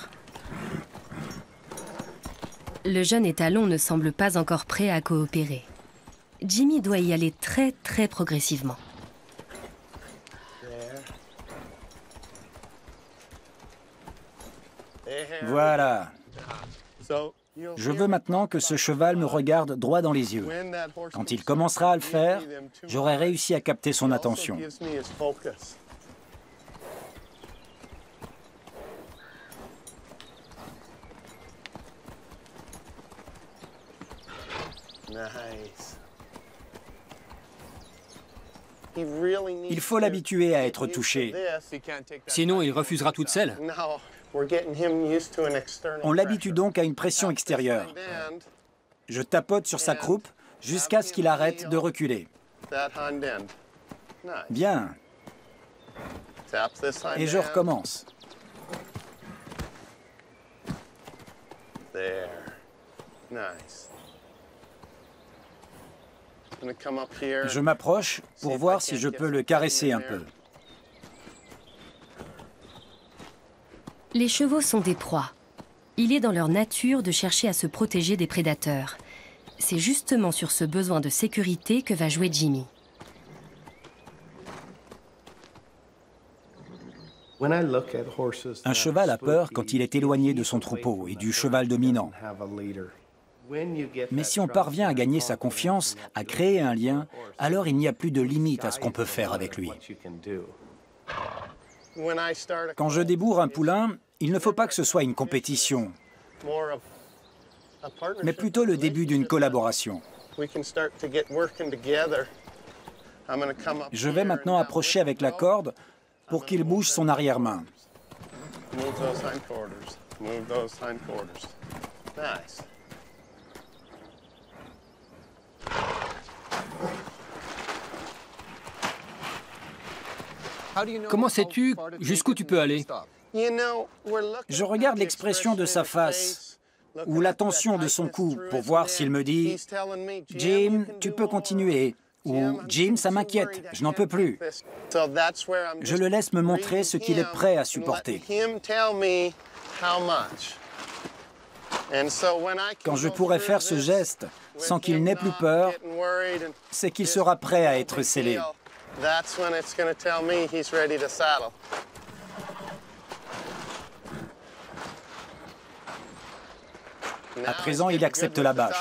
Le jeune étalon ne semble pas encore prêt à coopérer. Jimmy doit y aller très progressivement. Voilà. Je veux maintenant que ce cheval me regarde droit dans les yeux. Quand il commencera à le faire, j'aurai réussi à capter son attention. Il faut l'habituer à être touché. Sinon, il refusera toute selle. On l'habitue donc à une pression extérieure. Je tapote sur sa croupe jusqu'à ce qu'il arrête de reculer. Bien. Et je recommence. Je m'approche pour voir si je peux le caresser un peu. Les chevaux sont des proies. Il est dans leur nature de chercher à se protéger des prédateurs. C'est justement sur ce besoin de sécurité que va jouer Jimmy. Un cheval a peur quand il est éloigné de son troupeau et du cheval dominant. Mais si on parvient à gagner sa confiance, à créer un lien, alors il n'y a plus de limite à ce qu'on peut faire avec lui. Quand je débourre un poulain, il ne faut pas que ce soit une compétition, mais plutôt le début d'une collaboration. Je vais maintenant approcher avec la corde pour qu'il bouge son arrière-main. Comment sais-tu jusqu'où tu peux aller? Je regarde l'expression de sa face ou la tension de son cou pour voir s'il me dit « Jim, tu peux continuer » ou « Jim, ça m'inquiète, je n'en peux plus ». Je le laisse me montrer ce qu'il est prêt à supporter. Quand je pourrai faire ce geste sans qu'il n'ait plus peur, c'est qu'il sera prêt à être scellé. À présent, il accepte la bâche.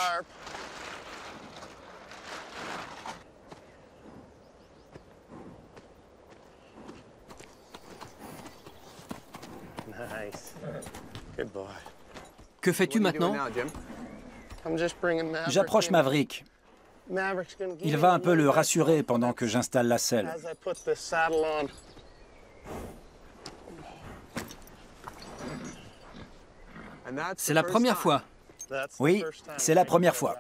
Que fais-tu maintenant? J'approche Maverick. Il va un peu le rassurer pendant que j'installe la selle. C'est la première fois. Oui, c'est la première fois.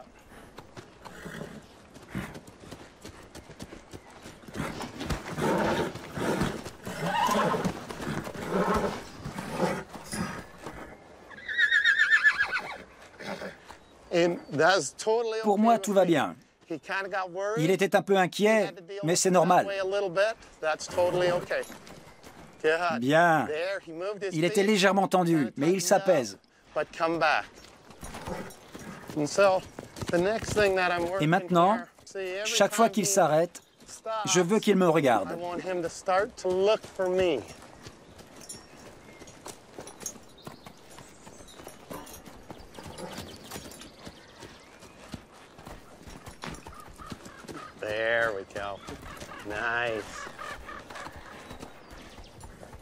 Pour moi, tout va bien. Il était un peu inquiet, mais c'est normal. Bien. Il était légèrement tendu, mais il s'apaise. Et maintenant, chaque fois qu'il s'arrête, je veux qu'il me regarde. There we go. Nice.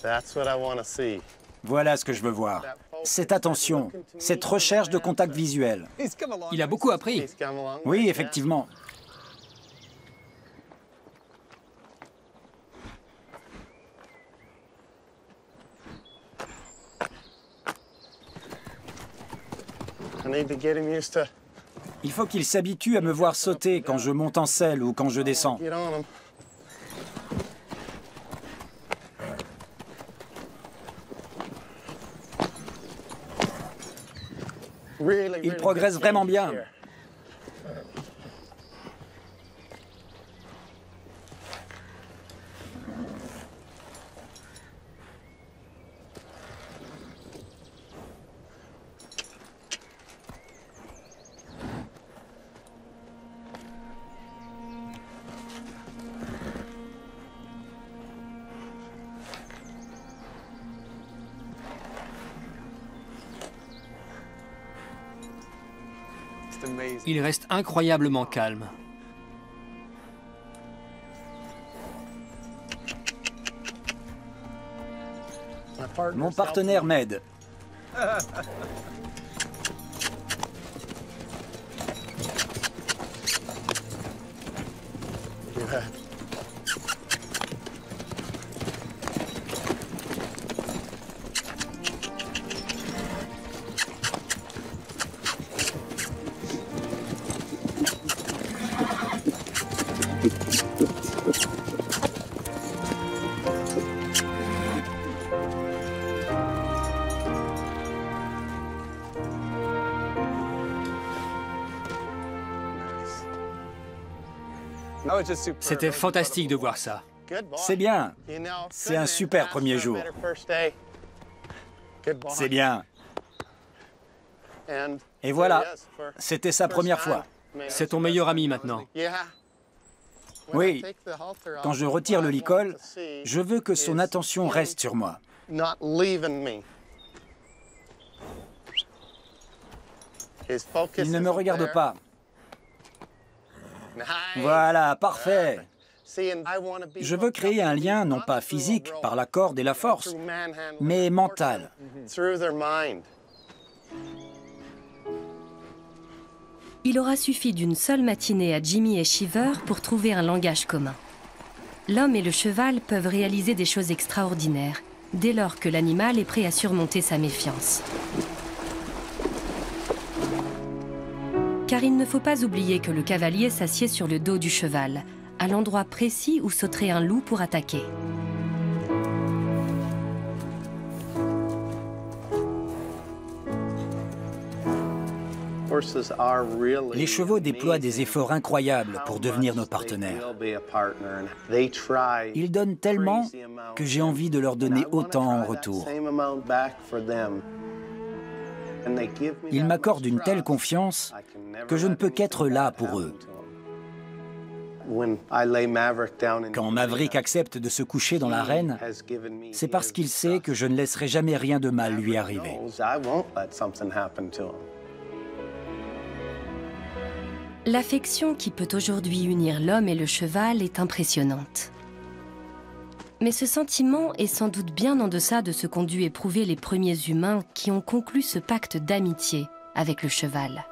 That's what I want to see. Voilà ce que je veux voir. Cette attention, cette recherche de contact visuel. Il a beaucoup appris. Oui, effectivement. Il faut qu'il s'habitue à me voir sauter quand je monte en selle ou quand je descends. Il progresse vraiment bien. Il reste incroyablement calme. Mon partenaire m'aide. C'était fantastique de voir ça. C'est bien. C'est un super premier jour. C'est bien. Et voilà, c'était sa première fois. C'est ton meilleur ami maintenant. Oui, quand je retire le licol, je veux que son attention reste sur moi. Il ne me regarde pas. Voilà, parfait. Je veux créer un lien, non pas physique, par la corde et la force, mais mental. Il aura suffi d'une seule matinée à Jimmy et Shiver pour trouver un langage commun. L'homme et le cheval peuvent réaliser des choses extraordinaires, dès lors que l'animal est prêt à surmonter sa méfiance. Car il ne faut pas oublier que le cavalier s'assied sur le dos du cheval, à l'endroit précis où sauterait un loup pour attaquer. Les chevaux déploient des efforts incroyables pour devenir nos partenaires. Ils donnent tellement que j'ai envie de leur donner autant en retour. Ils m'accordent une telle confiance que je ne peux qu'être là pour eux. Quand Maverick accepte de se coucher dans l'arène, c'est parce qu'il sait que je ne laisserai jamais rien de mal lui arriver. L'affection qui peut aujourd'hui unir l'homme et le cheval est impressionnante. Mais ce sentiment est sans doute bien en deçà de ce qu'ont dû éprouver les premiers humains qui ont conclu ce pacte d'amitié avec le cheval.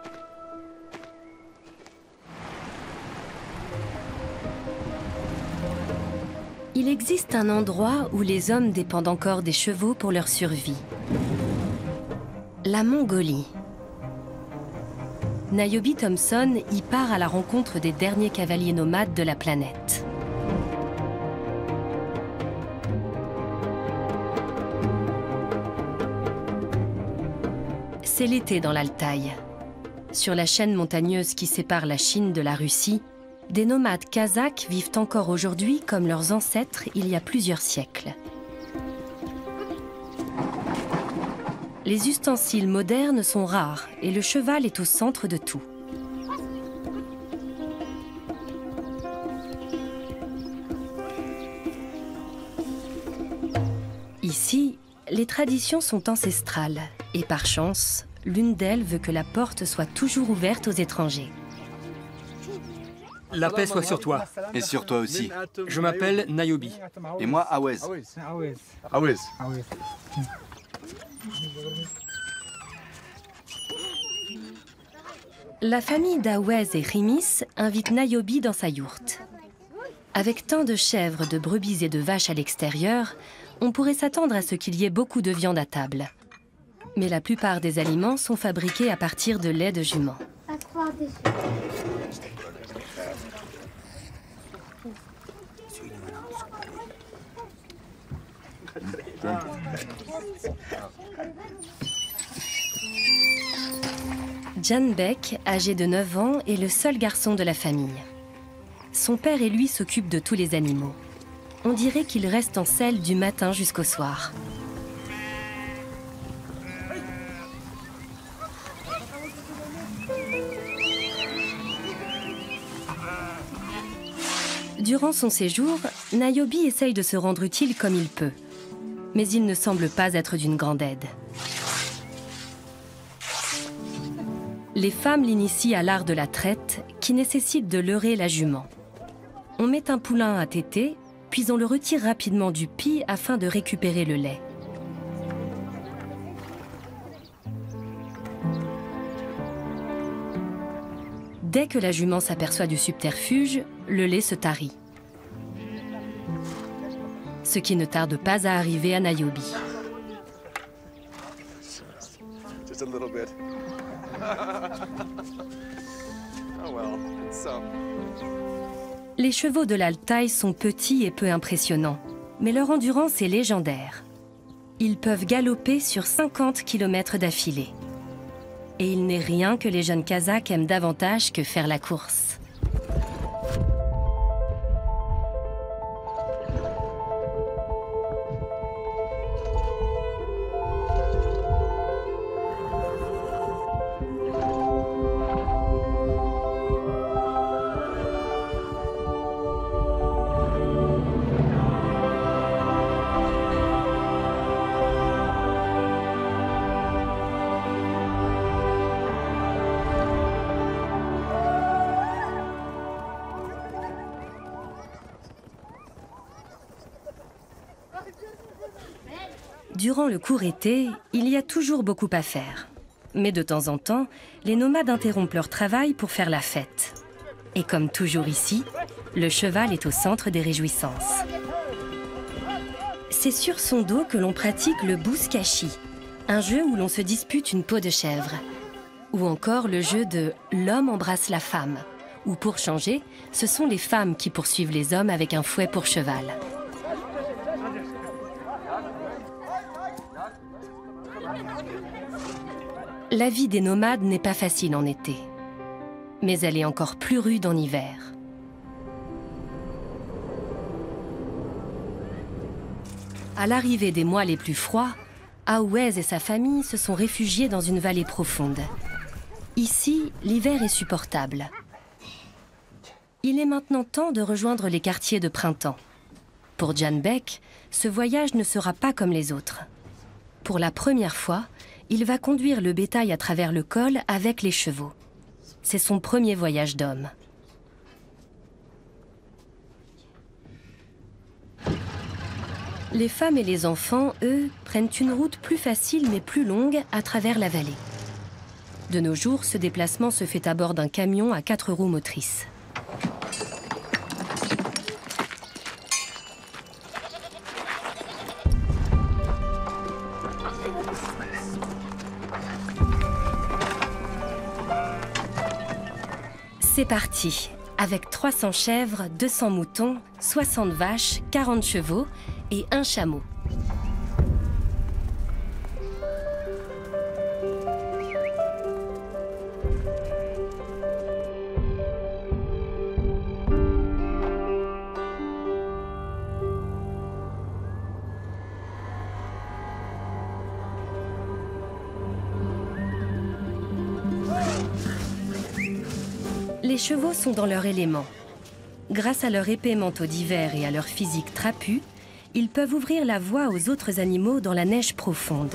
Il existe un endroit où les hommes dépendent encore des chevaux pour leur survie. La Mongolie. Niobe Thompson y part à la rencontre des derniers cavaliers nomades de la planète. C'est l'été dans l'Altaï. Sur la chaîne montagneuse qui sépare la Chine de la Russie, des nomades kazakhs vivent encore aujourd'hui comme leurs ancêtres il y a plusieurs siècles. Les ustensiles modernes sont rares et le cheval est au centre de tout. Ici, les traditions sont ancestrales et par chance, l'une d'elles veut que la porte soit toujours ouverte aux étrangers. La paix soit sur toi. Et sur toi aussi. Je m'appelle Niobe. Et moi, Awez. La famille d'Awez et Rimis invite Niobe dans sa yourte. Avec tant de chèvres, de brebis et de vaches à l'extérieur, on pourrait s'attendre à ce qu'il y ait beaucoup de viande à table. Mais la plupart des aliments sont fabriqués à partir de lait de jument. Jan Beck, âgé de 9 ans, est le seul garçon de la famille. Son père et lui s'occupent de tous les animaux. On dirait qu'il reste en selle du matin jusqu'au soir. Durant son séjour, Niobe essaye de se rendre utile comme il peut. Mais il ne semble pas être d'une grande aide. Les femmes l'initient à l'art de la traite, qui nécessite de leurrer la jument. On met un poulain à téter, puis on le retire rapidement du pis afin de récupérer le lait. Dès que la jument s'aperçoit du subterfuge, le lait se tarit. Ce qui ne tarde pas à arriver à Niobe. Les chevaux de l'Altaï sont petits et peu impressionnants, mais leur endurance est légendaire. Ils peuvent galoper sur 50 km d'affilée. Et il n'est rien que les jeunes Kazakhs aiment davantage que faire la course. Durant le court été, il y a toujours beaucoup à faire. Mais de temps en temps, les nomades interrompent leur travail pour faire la fête. Et comme toujours ici, le cheval est au centre des réjouissances. C'est sur son dos que l'on pratique le bouskashi, un jeu où l'on se dispute une peau de chèvre. Ou encore le jeu de « l'homme embrasse la femme », où pour changer, ce sont les femmes qui poursuivent les hommes avec un fouet pour cheval. La vie des nomades n'est pas facile en été, mais elle est encore plus rude en hiver. À l'arrivée des mois les plus froids, Aouez et sa famille se sont réfugiés dans une vallée profonde. Ici, l'hiver est supportable. Il est maintenant temps de rejoindre les quartiers de printemps. Pour Jan Beck, ce voyage ne sera pas comme les autres. Pour la première fois, il va conduire le bétail à travers le col avec les chevaux. C'est son premier voyage d'homme. Les femmes et les enfants, eux, prennent une route plus facile mais plus longue à travers la vallée. De nos jours, ce déplacement se fait à bord d'un camion à 4 roues motrices. C'est parti, avec 300 chèvres, 200 moutons, 60 vaches, 40 chevaux et un chameau. Les chevaux sont dans leur élément. Grâce à leur épais manteau d'hiver et à leur physique trapu, ils peuvent ouvrir la voie aux autres animaux dans la neige profonde.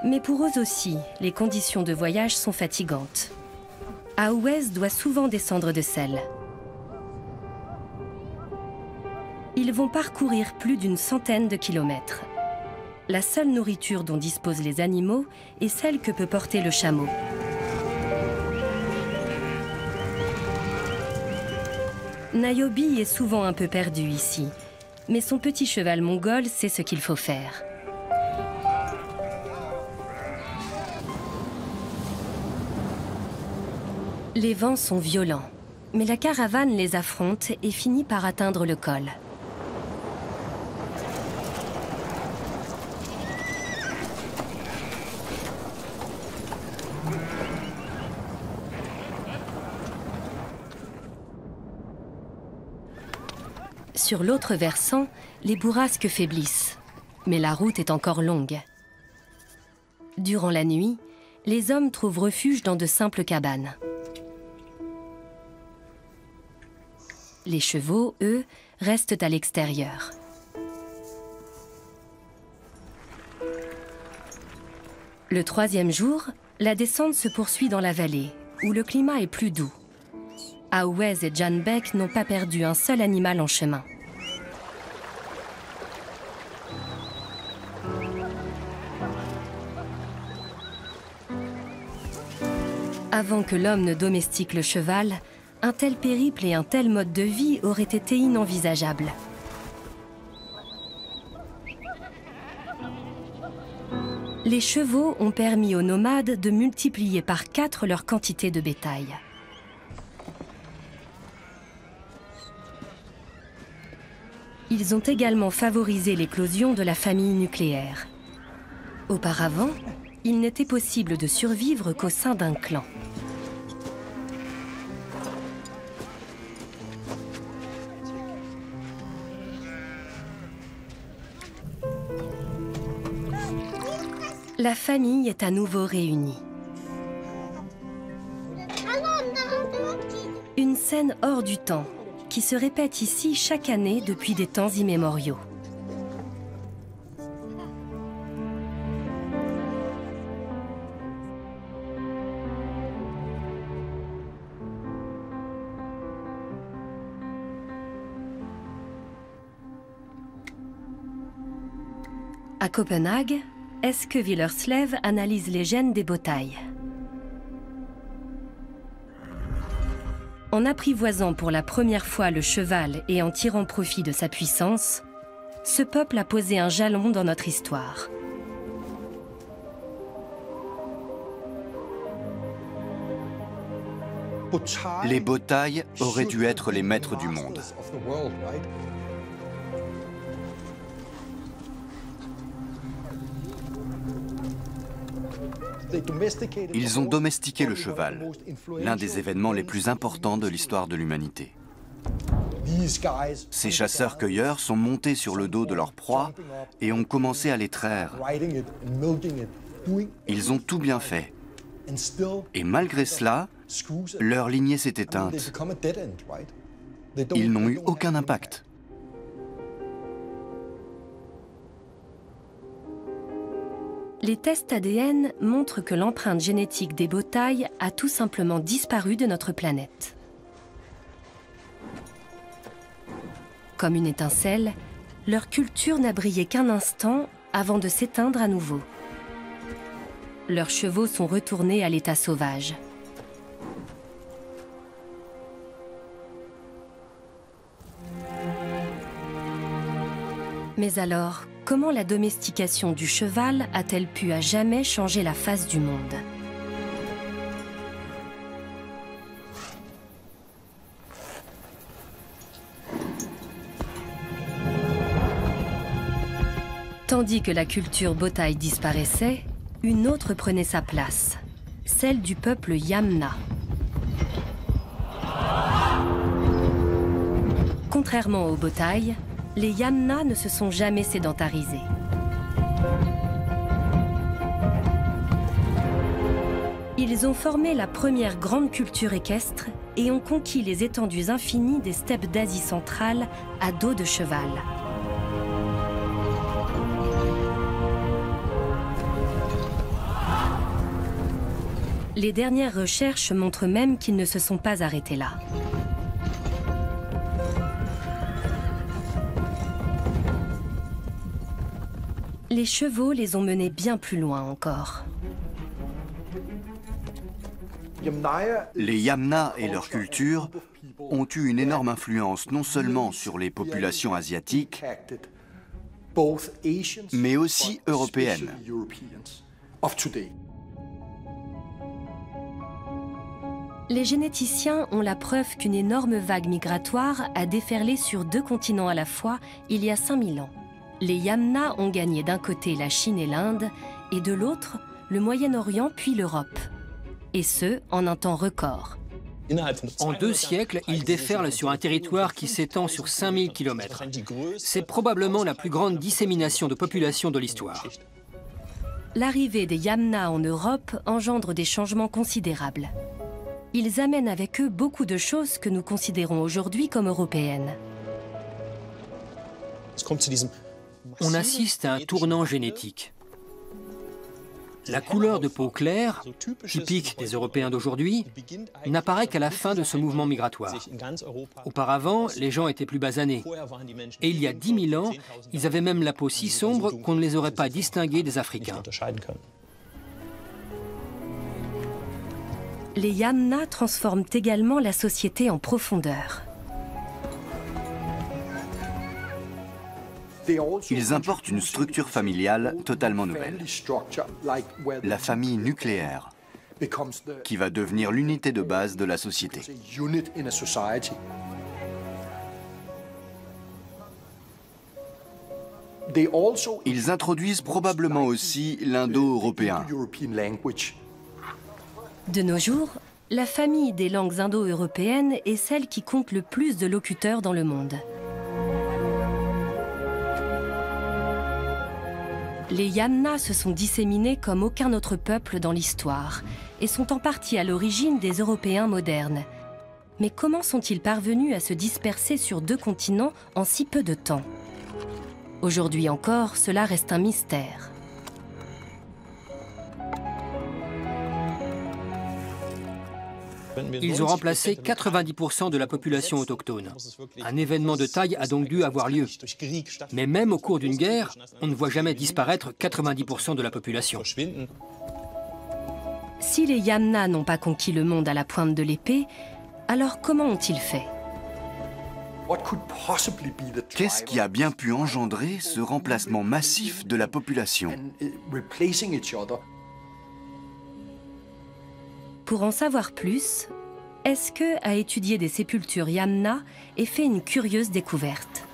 Mais pour eux aussi, les conditions de voyage sont fatigantes. Aouez doit souvent descendre de selle. Ils vont parcourir plus d'une centaine de kilomètres. La seule nourriture dont disposent les animaux est celle que peut porter le chameau. Nayobi est souvent un peu perdu ici, mais son petit cheval mongol sait ce qu'il faut faire. Les vents sont violents, mais la caravane les affronte et finit par atteindre le col. Sur l'autre versant, les bourrasques faiblissent, mais la route est encore longue. Durant la nuit, les hommes trouvent refuge dans de simples cabanes. Les chevaux, eux, restent à l'extérieur. Le 3e jour, la descente se poursuit dans la vallée, où le climat est plus doux. Aouez et Jan Beck n'ont pas perdu un seul animal en chemin. Avant que l'homme ne domestique le cheval, un tel périple et un tel mode de vie auraient été inenvisageables. Les chevaux ont permis aux nomades de multiplier par 4 leur quantité de bétail. Ils ont également favorisé l'éclosion de la famille nucléaire. Auparavant, il n'était possible de survivre qu'au sein d'un clan. La famille est à nouveau réunie. Une scène hors du temps, qui se répète ici chaque année depuis des temps immémoriaux. À Copenhague, Eske Willerslev analyse les gènes des Botai. En apprivoisant pour la première fois le cheval et en tirant profit de sa puissance, ce peuple a posé un jalon dans notre histoire. Les Botai auraient dû être les maîtres du monde. Ils ont domestiqué le cheval, l'un des événements les plus importants de l'histoire de l'humanité. Ces chasseurs-cueilleurs sont montés sur le dos de leur proie et ont commencé à les traire. Ils ont tout bien fait. Et malgré cela, leur lignée s'est éteinte. Ils n'ont eu aucun impact. Les tests ADN montrent que l'empreinte génétique des Botai a tout simplement disparu de notre planète. Comme une étincelle, leur culture n'a brillé qu'un instant avant de s'éteindre à nouveau. Leurs chevaux sont retournés à l'état sauvage. Mais alors, comment la domestication du cheval a-t-elle pu à jamais changer la face du monde ? Tandis que la culture Botai disparaissait, une autre prenait sa place, celle du peuple Yamna. Contrairement aux Botai, les Yamna ne se sont jamais sédentarisés. Ils ont formé la première grande culture équestre et ont conquis les étendues infinies des steppes d'Asie centrale à dos de cheval. Les dernières recherches montrent même qu'ils ne se sont pas arrêtés là. Les chevaux les ont menés bien plus loin encore. Les Yamna et leur culture ont eu une énorme influence non seulement sur les populations asiatiques, mais aussi européennes. Les généticiens ont la preuve qu'une énorme vague migratoire a déferlé sur 2 continents à la fois il y a 5000 ans. Les Yamna ont gagné d'un côté la Chine et l'Inde, et de l'autre, le Moyen-Orient puis l'Europe. Et ce, en un temps record. En 2 siècles, ils déferlent sur un territoire qui s'étend sur 5000 km. C'est probablement la plus grande dissémination de population de l'histoire. L'arrivée des Yamna en Europe engendre des changements considérables. Ils amènent avec eux beaucoup de choses que nous considérons aujourd'hui comme européennes. On assiste à un tournant génétique. La couleur de peau claire, typique des Européens d'aujourd'hui, n'apparaît qu'à la fin de ce mouvement migratoire. Auparavant, les gens étaient plus basanés. Et il y a 10 000 ans, ils avaient même la peau si sombre qu'on ne les aurait pas distingués des Africains. Les Yamna transforment également la société en profondeur. Ils importent une structure familiale totalement nouvelle. La famille nucléaire, qui va devenir l'unité de base de la société. Ils introduisent probablement aussi l'indo-européen. De nos jours, la famille des langues indo-européennes est celle qui compte le plus de locuteurs dans le monde. Les Yamna se sont disséminés comme aucun autre peuple dans l'histoire et sont en partie à l'origine des Européens modernes. Mais comment sont-ils parvenus à se disperser sur 2 continents en si peu de temps? Aujourd'hui encore, cela reste un mystère. Ils ont remplacé 90% de la population autochtone. Un événement de taille a donc dû avoir lieu. Mais même au cours d'une guerre, on ne voit jamais disparaître 90% de la population. Si les Yamna n'ont pas conquis le monde à la pointe de l'épée, alors comment ont-ils fait? Qu'est-ce qui a bien pu engendrer ce remplacement massif de la population? Pour en savoir plus, Eske a étudié des sépultures Yamna et fait une curieuse découverte.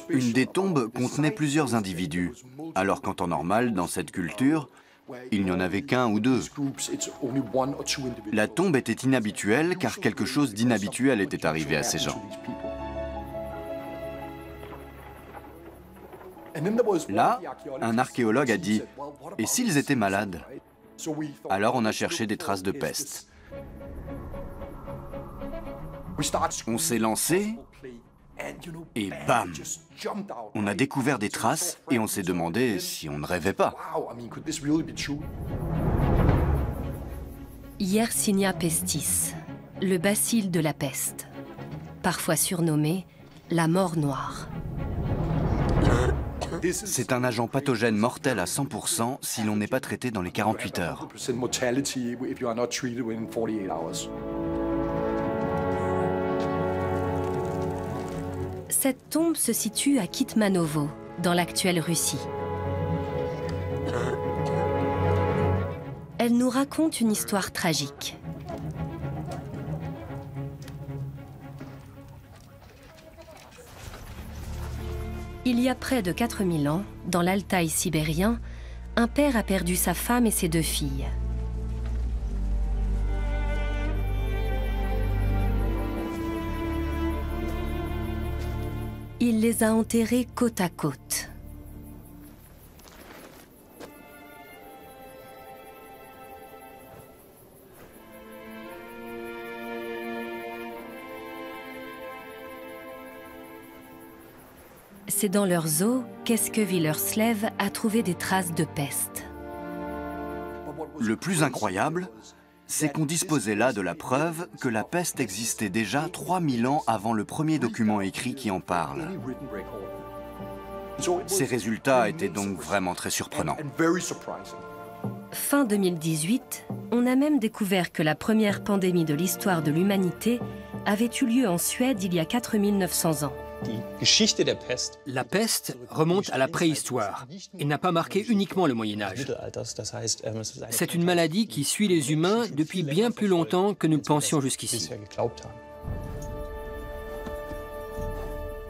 Une des tombes contenait plusieurs individus, alors qu'en temps normal, dans cette culture, il n'y en avait qu'un ou deux. La tombe était inhabituelle car quelque chose d'inhabituel était arrivé à ces gens. Là, un archéologue a dit « Et s'ils étaient malades ?» Alors on a cherché des traces de peste. On s'est lancé et bam! On a découvert des traces et on s'est demandé si on ne rêvait pas. Yersinia pestis, le bacille de la peste, parfois surnommé la mort noire. C'est un agent pathogène mortel à 100% si l'on n'est pas traité dans les 48 heures. Cette tombe se situe à Kitmanovo, dans l'actuelle Russie. Elle nous raconte une histoire tragique. Il y a près de 4000 ans, dans l'Altaï sibérien, un père a perdu sa femme et ses 2 filles. Il les a enterrées côte à côte. C'est dans leurs os qu'Eske Villerslev a trouvé des traces de peste. Le plus incroyable, c'est qu'on disposait là de la preuve que la peste existait déjà 3000 ans avant le premier document écrit qui en parle. Ces résultats étaient donc vraiment très surprenants. Fin 2018, on a même découvert que la première pandémie de l'histoire de l'humanité avait eu lieu en Suède il y a 4900 ans. La peste remonte à la préhistoire et n'a pas marqué uniquement le Moyen-Âge. C'est une maladie qui suit les humains depuis bien plus longtemps que nous le pensions jusqu'ici.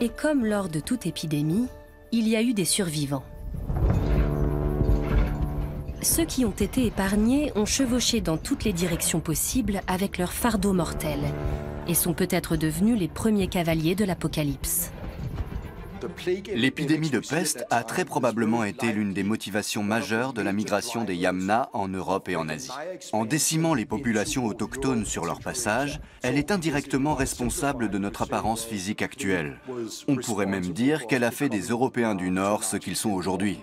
Et comme lors de toute épidémie, il y a eu des survivants. Ceux qui ont été épargnés ont chevauché dans toutes les directions possibles avec leur fardeau mortel et sont peut-être devenus les premiers cavaliers de l'Apocalypse. L'épidémie de peste a très probablement été l'une des motivations majeures de la migration des Yamna en Europe et en Asie. En décimant les populations autochtones sur leur passage, elle est indirectement responsable de notre apparence physique actuelle. On pourrait même dire qu'elle a fait des Européens du Nord ce qu'ils sont aujourd'hui.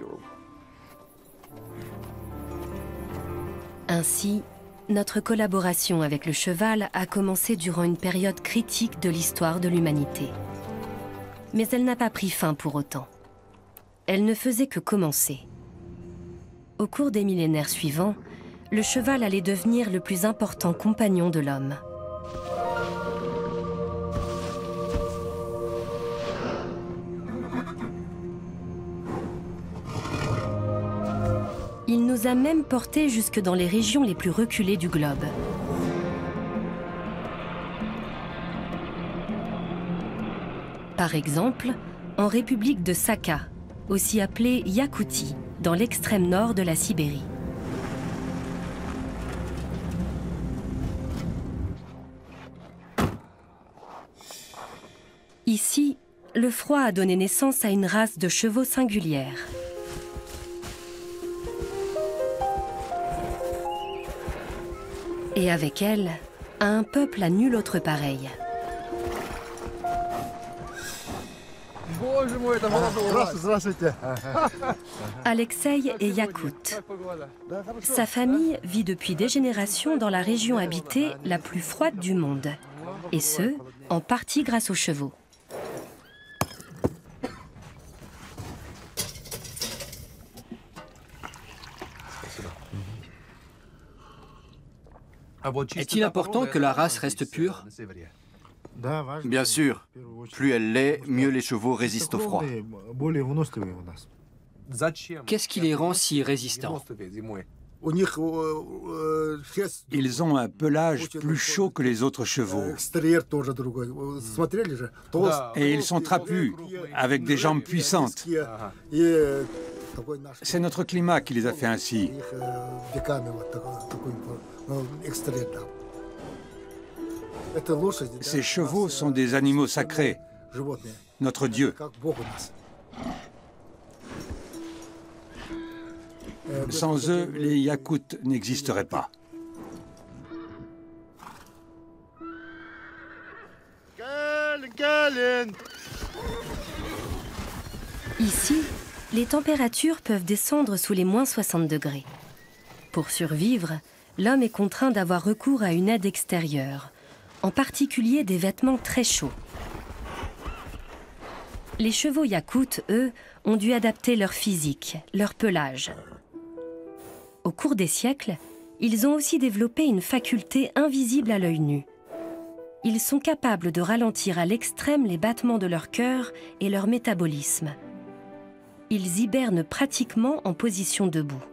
Ainsi, notre collaboration avec le cheval a commencé durant une période critique de l'histoire de l'humanité. Mais elle n'a pas pris fin pour autant. Elle ne faisait que commencer. Au cours des millénaires suivants, le cheval allait devenir le plus important compagnon de l'homme. Il nous a même portés jusque dans les régions les plus reculées du globe. Par exemple, en République de Sakha, aussi appelée Yakoutie, dans l'extrême nord de la Sibérie. Ici, le froid a donné naissance à une race de chevaux singulière. Et avec elle, à un peuple à nul autre pareil. Alexei est Yakoute. Sa famille vit depuis des générations dans la région habitée la plus froide du monde. Et ce, en partie grâce aux chevaux. Est-il important que la race reste pure? Bien sûr. Plus elle l'est, mieux les chevaux résistent au froid. Qu'est-ce qui les rend si résistants? Ils ont un pelage plus chaud que les autres chevaux. Et ils sont trapus, avec des jambes puissantes. C'est notre climat qui les a fait ainsi. Ces chevaux sont des animaux sacrés, notre Dieu. Sans eux, les Yakoutes n'existeraient pas. Ici, les températures peuvent descendre sous les moins 60 degrés. Pour survivre, l'homme est contraint d'avoir recours à une aide extérieure, en particulier des vêtements très chauds. Les chevaux Yakoutes, eux, ont dû adapter leur physique, leur pelage. Au cours des siècles, ils ont aussi développé une faculté invisible à l'œil nu. Ils sont capables de ralentir à l'extrême les battements de leur cœur et leur métabolisme. Ils hibernent pratiquement en position debout.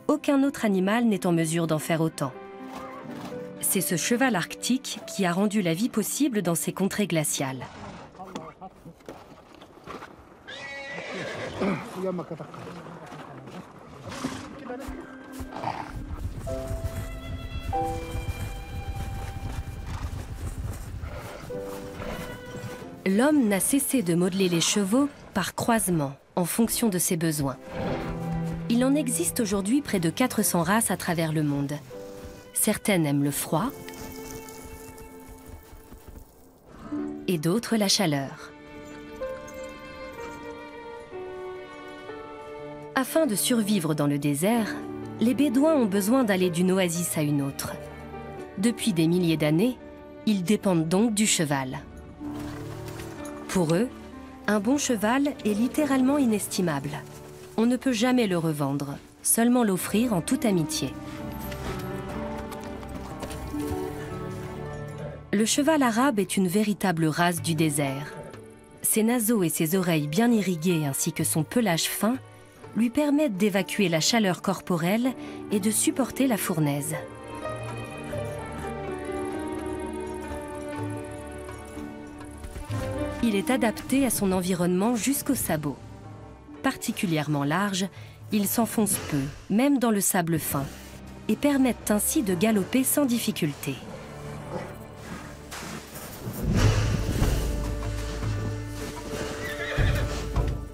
Aucun autre animal n'est en mesure d'en faire autant. C'est ce cheval arctique qui a rendu la vie possible dans ces contrées glaciales. L'homme n'a cessé de modeler les chevaux par croisement, en fonction de ses besoins. Il en existe aujourd'hui près de 400 races à travers le monde. Certaines aiment le froid et d'autres la chaleur. Afin de survivre dans le désert, les Bédouins ont besoin d'aller d'une oasis à une autre. Depuis des milliers d'années, ils dépendent donc du cheval. Pour eux, un bon cheval est littéralement inestimable. On ne peut jamais le revendre, seulement l'offrir en toute amitié. Le cheval arabe est une véritable race du désert. Ses naseaux et ses oreilles bien irriguées ainsi que son pelage fin lui permettent d'évacuer la chaleur corporelle et de supporter la fournaise. Il est adapté à son environnement jusqu'aux sabots. Particulièrement larges, ils s'enfoncent peu, même dans le sable fin, et permettent ainsi de galoper sans difficulté.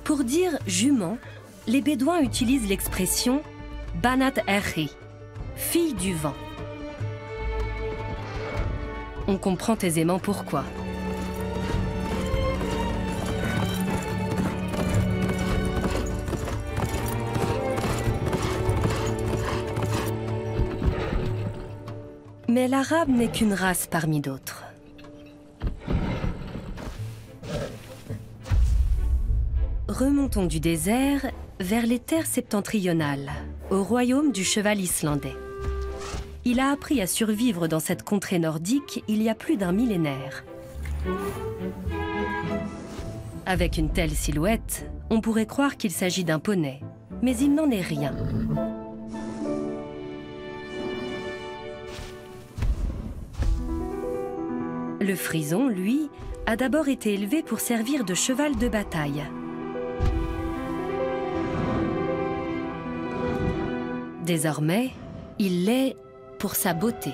Pour dire jument, les Bédouins utilisent l'expression « Banat Erri », fille du vent. On comprend aisément pourquoi. Mais l'arabe n'est qu'une race parmi d'autres. Remontons du désert vers les terres septentrionales, au royaume du cheval islandais. Il a appris à survivre dans cette contrée nordique il y a plus d'un millénaire. Avec une telle silhouette, on pourrait croire qu'il s'agit d'un poney, mais il n'en est rien. Le frison, lui, a d'abord été élevé pour servir de cheval de bataille. Désormais, il l'est pour sa beauté.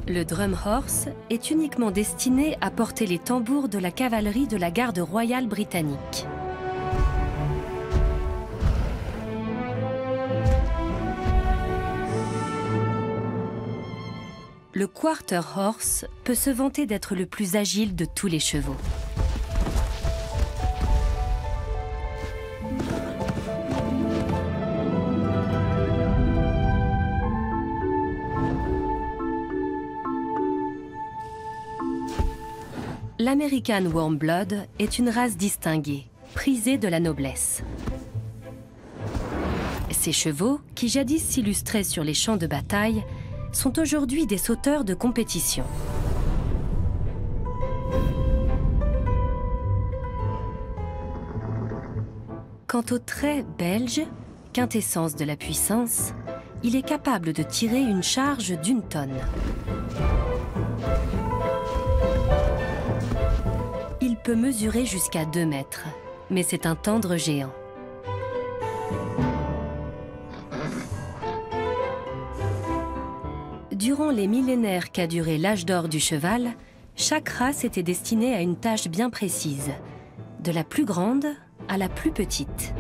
Le drum horse est uniquement destiné à porter les tambours de la cavalerie de la garde royale britannique. le quarter horse peut se vanter d'être le plus agile de tous les chevaux. L'American Warm Blood est une race distinguée, prisée de la noblesse. Ces chevaux, qui jadis s'illustraient sur les champs de bataille, sont aujourd'hui des sauteurs de compétition. Quant au trait belge, quintessence de la puissance, il est capable de tirer une charge d'1 tonne. Il peut mesurer jusqu'à 2 mètres, mais c'est un tendre géant. Durant les millénaires qu'a duré l'âge d'or du cheval, chaque race était destinée à une tâche bien précise, de la plus grande à la plus petite.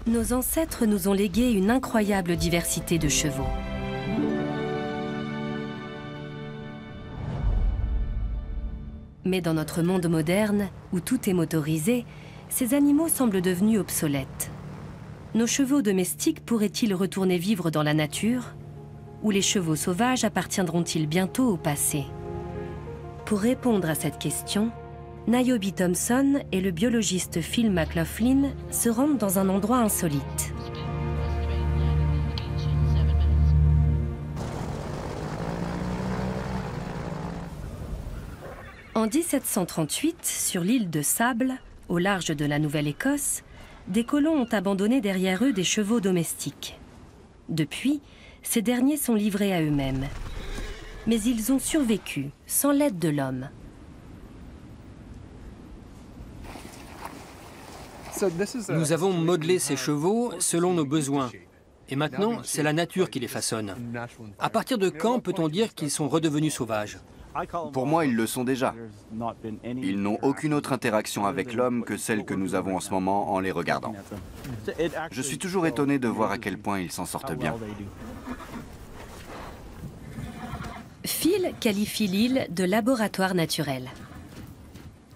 Nos ancêtres nous ont légué une incroyable diversité de chevaux. Mais dans notre monde moderne, où tout est motorisé, ces animaux semblent devenus obsolètes. Nos chevaux domestiques pourraient-ils retourner vivre dans la nature? Ou les chevaux sauvages appartiendront-ils bientôt au passé? Pour répondre à cette question, Niobe Thompson et le biologiste Phil McLaughlin se rendent dans un endroit insolite. En 1738, sur l'île de Sable, au large de la Nouvelle-Écosse, des colons ont abandonné derrière eux des chevaux domestiques. Depuis, ces derniers sont livrés à eux-mêmes. Mais ils ont survécu, sans l'aide de l'homme. Nous avons modelé ces chevaux selon nos besoins. Et maintenant, c'est la nature qui les façonne. À partir de quand peut-on dire qu'ils sont redevenus sauvages? Pour moi, ils le sont déjà. Ils n'ont aucune autre interaction avec l'homme que celle que nous avons en ce moment en les regardant. Je suis toujours étonné de voir à quel point ils s'en sortent bien. Phil qualifie l'île de laboratoire naturel.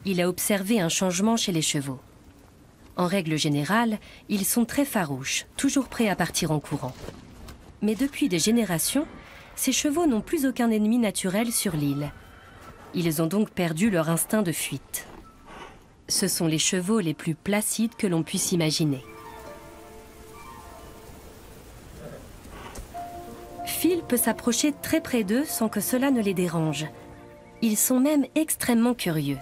Il a observé un changement chez les chevaux. En règle générale, ils sont très farouches, toujours prêts à partir en courant. Mais depuis des générations, ces chevaux n'ont plus aucun ennemi naturel sur l'île. Ils ont donc perdu leur instinct de fuite. Ce sont les chevaux les plus placides que l'on puisse imaginer. Phil peut s'approcher très près d'eux sans que cela ne les dérange. Ils sont même extrêmement curieux.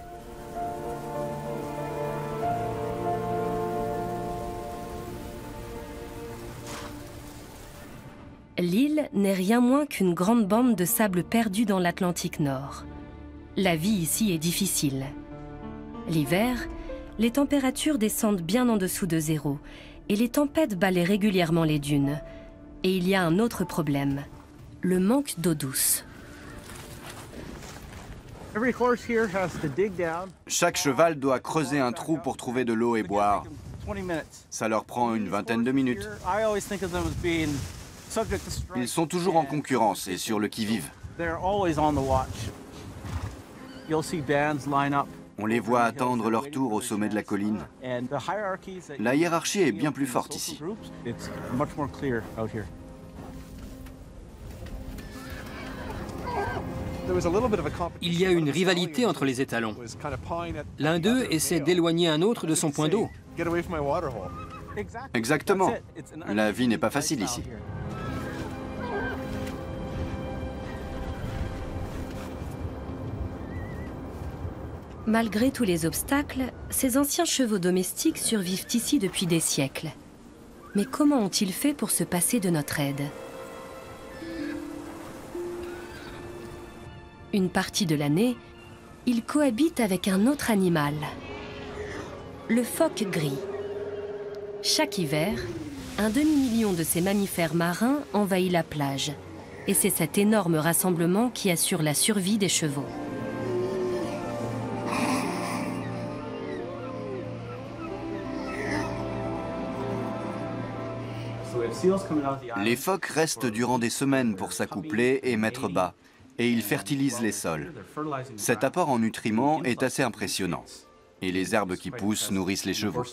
L'île n'est rien moins qu'une grande bande de sable perdu dans l'Atlantique Nord. La vie ici est difficile. L'hiver, les températures descendent bien en dessous de 0 et les tempêtes balayent régulièrement les dunes. Et il y a un autre problème, le manque d'eau douce. Chaque cheval doit creuser un trou pour trouver de l'eau et boire. Ça leur prend une vingtaine de minutes. Ils sont toujours en concurrence et sur le qui-vive. On les voit attendre leur tour au sommet de la colline. La hiérarchie est bien plus forte ici. Il y a une rivalité entre les étalons. L'un d'eux essaie d'éloigner un autre de son point d'eau. Exactement. La vie n'est pas facile ici. Malgré tous les obstacles, ces anciens chevaux domestiques survivent ici depuis des siècles. Mais comment ont-ils fait pour se passer de notre aide? Une partie de l'année, ils cohabitent avec un autre animal, le phoque gris. Chaque hiver, un demi-million de ces mammifères marins envahit la plage. Et c'est cet énorme rassemblement qui assure la survie des chevaux. Les phoques restent durant des semaines pour s'accoupler et mettre bas, et ils fertilisent les sols. Cet apport en nutriments est assez impressionnant, et les herbes qui poussent nourrissent les chevaux.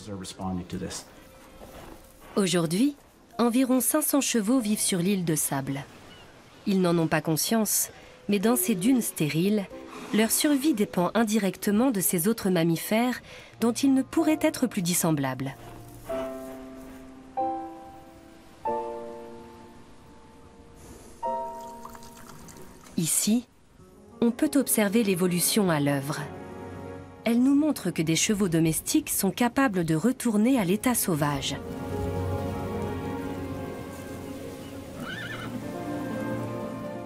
Aujourd'hui, environ 500 chevaux vivent sur l'île de Sable. Ils n'en ont pas conscience, mais dans ces dunes stériles, leur survie dépend indirectement de ces autres mammifères dont ils ne pourraient être plus dissemblables. Ici, on peut observer l'évolution à l'œuvre. Elle nous montre que des chevaux domestiques sont capables de retourner à l'état sauvage.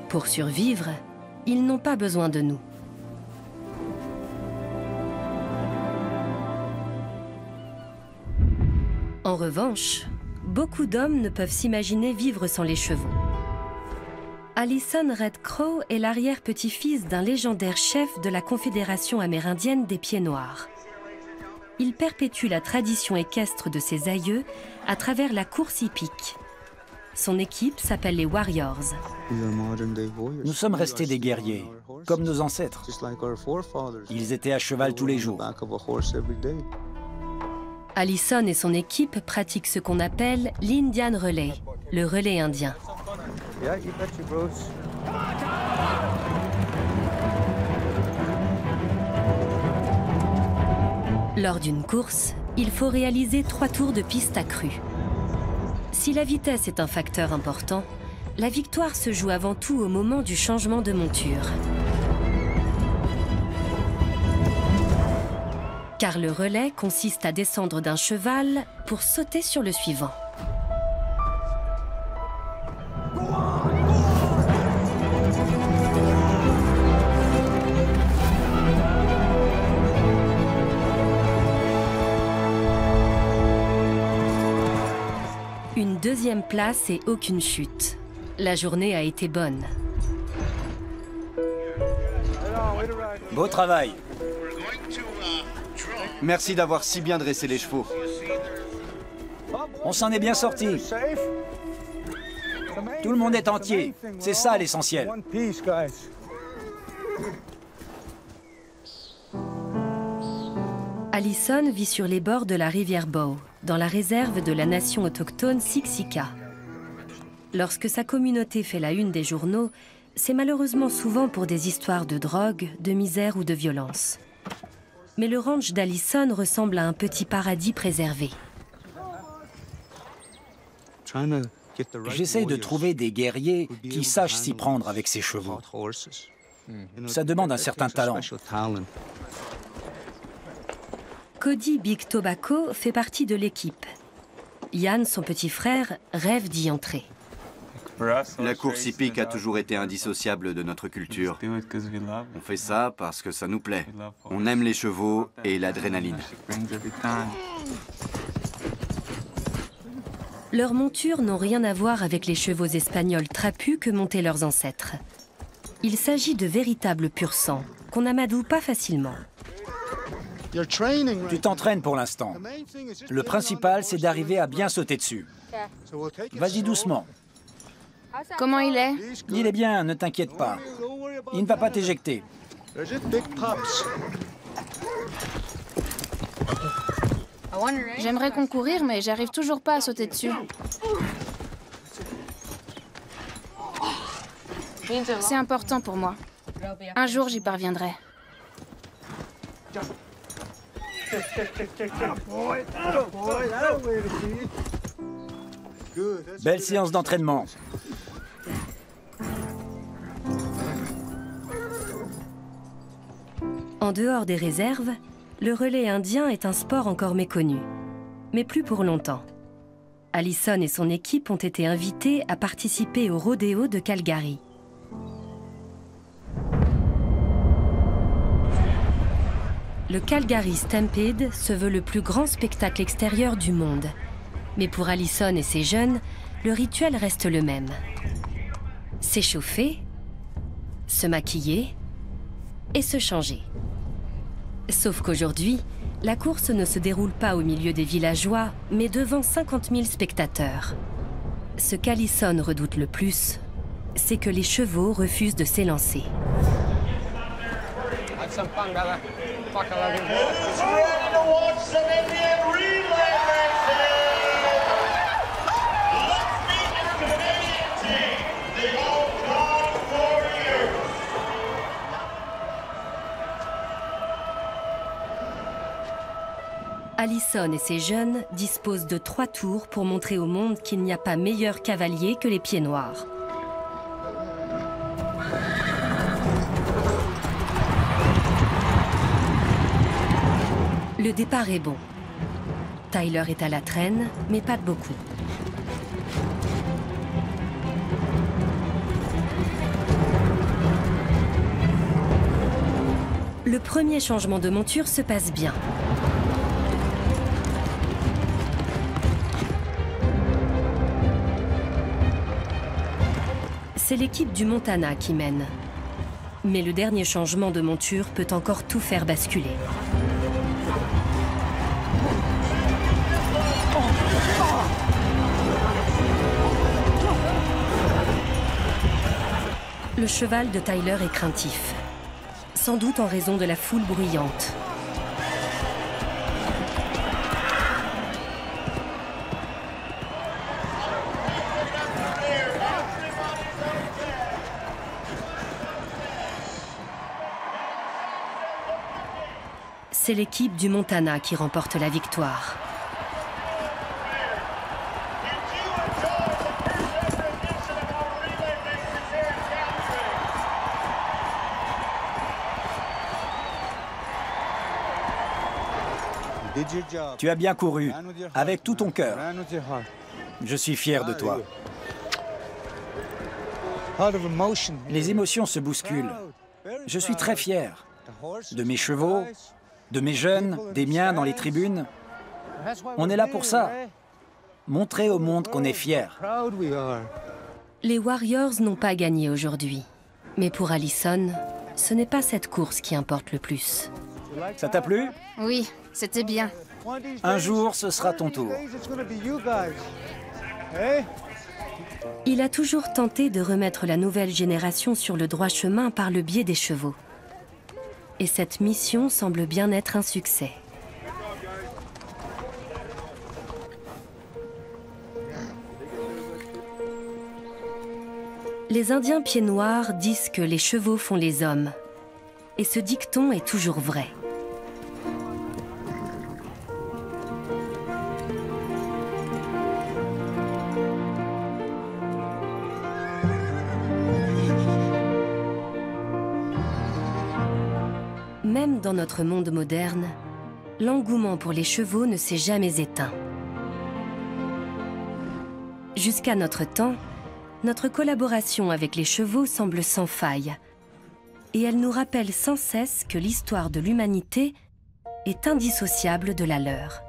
Pour survivre, ils n'ont pas besoin de nous. En revanche, beaucoup d'hommes ne peuvent s'imaginer vivre sans les chevaux. Allison Red Crow est l'arrière-petit-fils d'un légendaire chef de la Confédération amérindienne des Pieds Noirs. Il perpétue la tradition équestre de ses aïeux à travers la course hippique. Son équipe s'appelle les Warriors. Nous sommes restés des guerriers, comme nos ancêtres. Ils étaient à cheval tous les jours. Allison et son équipe pratiquent ce qu'on appelle l'Indian Relay, le relais indien. Lors d'une course, il faut réaliser 3 tours de piste accrue. Si la vitesse est un facteur important, la victoire se joue avant tout au moment du changement de monture. Car le relais consiste à descendre d'un cheval pour sauter sur le suivant. Une deuxième place et aucune chute. La journée a été bonne. Beau travail. Merci d'avoir si bien dressé les chevaux. On s'en est bien sorti. Tout le monde est entier. C'est ça l'essentiel. Allison vit sur les bords de la rivière Bow, dans la réserve de la nation autochtone Siksika. Lorsque sa communauté fait la une des journaux, c'est malheureusement souvent pour des histoires de drogue, de misère ou de violence. Mais le ranch d'Allison ressemble à un petit paradis préservé. J'essaye de trouver des guerriers qui sachent s'y prendre avec ces chevaux. Ça demande un certain talent. Cody Big Tobacco fait partie de l'équipe. Yann, son petit frère, rêve d'y entrer. La course hippique a toujours été indissociable de notre culture. On fait ça parce que ça nous plaît. On aime les chevaux et l'adrénaline. Leurs montures n'ont rien à voir avec les chevaux espagnols trapus que montaient leurs ancêtres. Il s'agit de véritables pur-sang qu'on n'amadoue pas facilement. Tu t'entraînes pour l'instant. Le principal, c'est d'arriver à bien sauter dessus. Vas-y doucement. Comment il est? Il est bien, ne t'inquiète pas. Il ne va pas t'éjecter. J'aimerais concourir, mais j'arrive toujours pas à sauter dessus. C'est important pour moi. Un jour, j'y parviendrai. Belle séance d'entraînement. En dehors des réserves, le relais indien est un sport encore méconnu. Mais plus pour longtemps. Allison et son équipe ont été invités à participer au rodéo de Calgary. Le Calgary Stampede se veut le plus grand spectacle extérieur du monde. Mais pour Allison et ses jeunes, le rituel reste le même. S'échauffer, se maquiller et se changer. Sauf qu'aujourd'hui, la course ne se déroule pas au milieu des villageois, mais devant 50 000 spectateurs. Ce qu'Allison redoute le plus, c'est que les chevaux refusent de s'élancer. Allison et ses jeunes disposent de 3 tours pour montrer au monde qu'il n'y a pas meilleur cavalier que les pieds noirs. Le départ est bon. Tyler est à la traîne, mais pas de beaucoup. Le premier changement de monture se passe bien. C'est l'équipe du Montana qui mène. Mais le dernier changement de monture peut encore tout faire basculer. Le cheval de Tyler est craintif, sans doute en raison de la foule bruyante. C'est l'équipe du Montana qui remporte la victoire. Tu as bien couru, avec tout ton cœur. Je suis fier de toi. Les émotions se bousculent. Je suis très fier de mes chevaux, de mes jeunes, des miens dans les tribunes. On est là pour ça. Montrer au monde qu'on est fier. Les Warriors n'ont pas gagné aujourd'hui. Mais pour Allison, ce n'est pas cette course qui importe le plus. Ça t'a plu? Oui, c'était bien. Un jour, ce sera ton tour. Il a toujours tenté de remettre la nouvelle génération sur le droit chemin par le biais des chevaux. Et cette mission semble bien être un succès. Les Indiens pieds noirs disent que les chevaux font les hommes. Et ce dicton est toujours vrai. Même dans notre monde moderne, l'engouement pour les chevaux ne s'est jamais éteint. Jusqu'à notre temps, notre collaboration avec les chevaux semble sans faille. Et elle nous rappelle sans cesse que l'histoire de l'humanité est indissociable de la leur.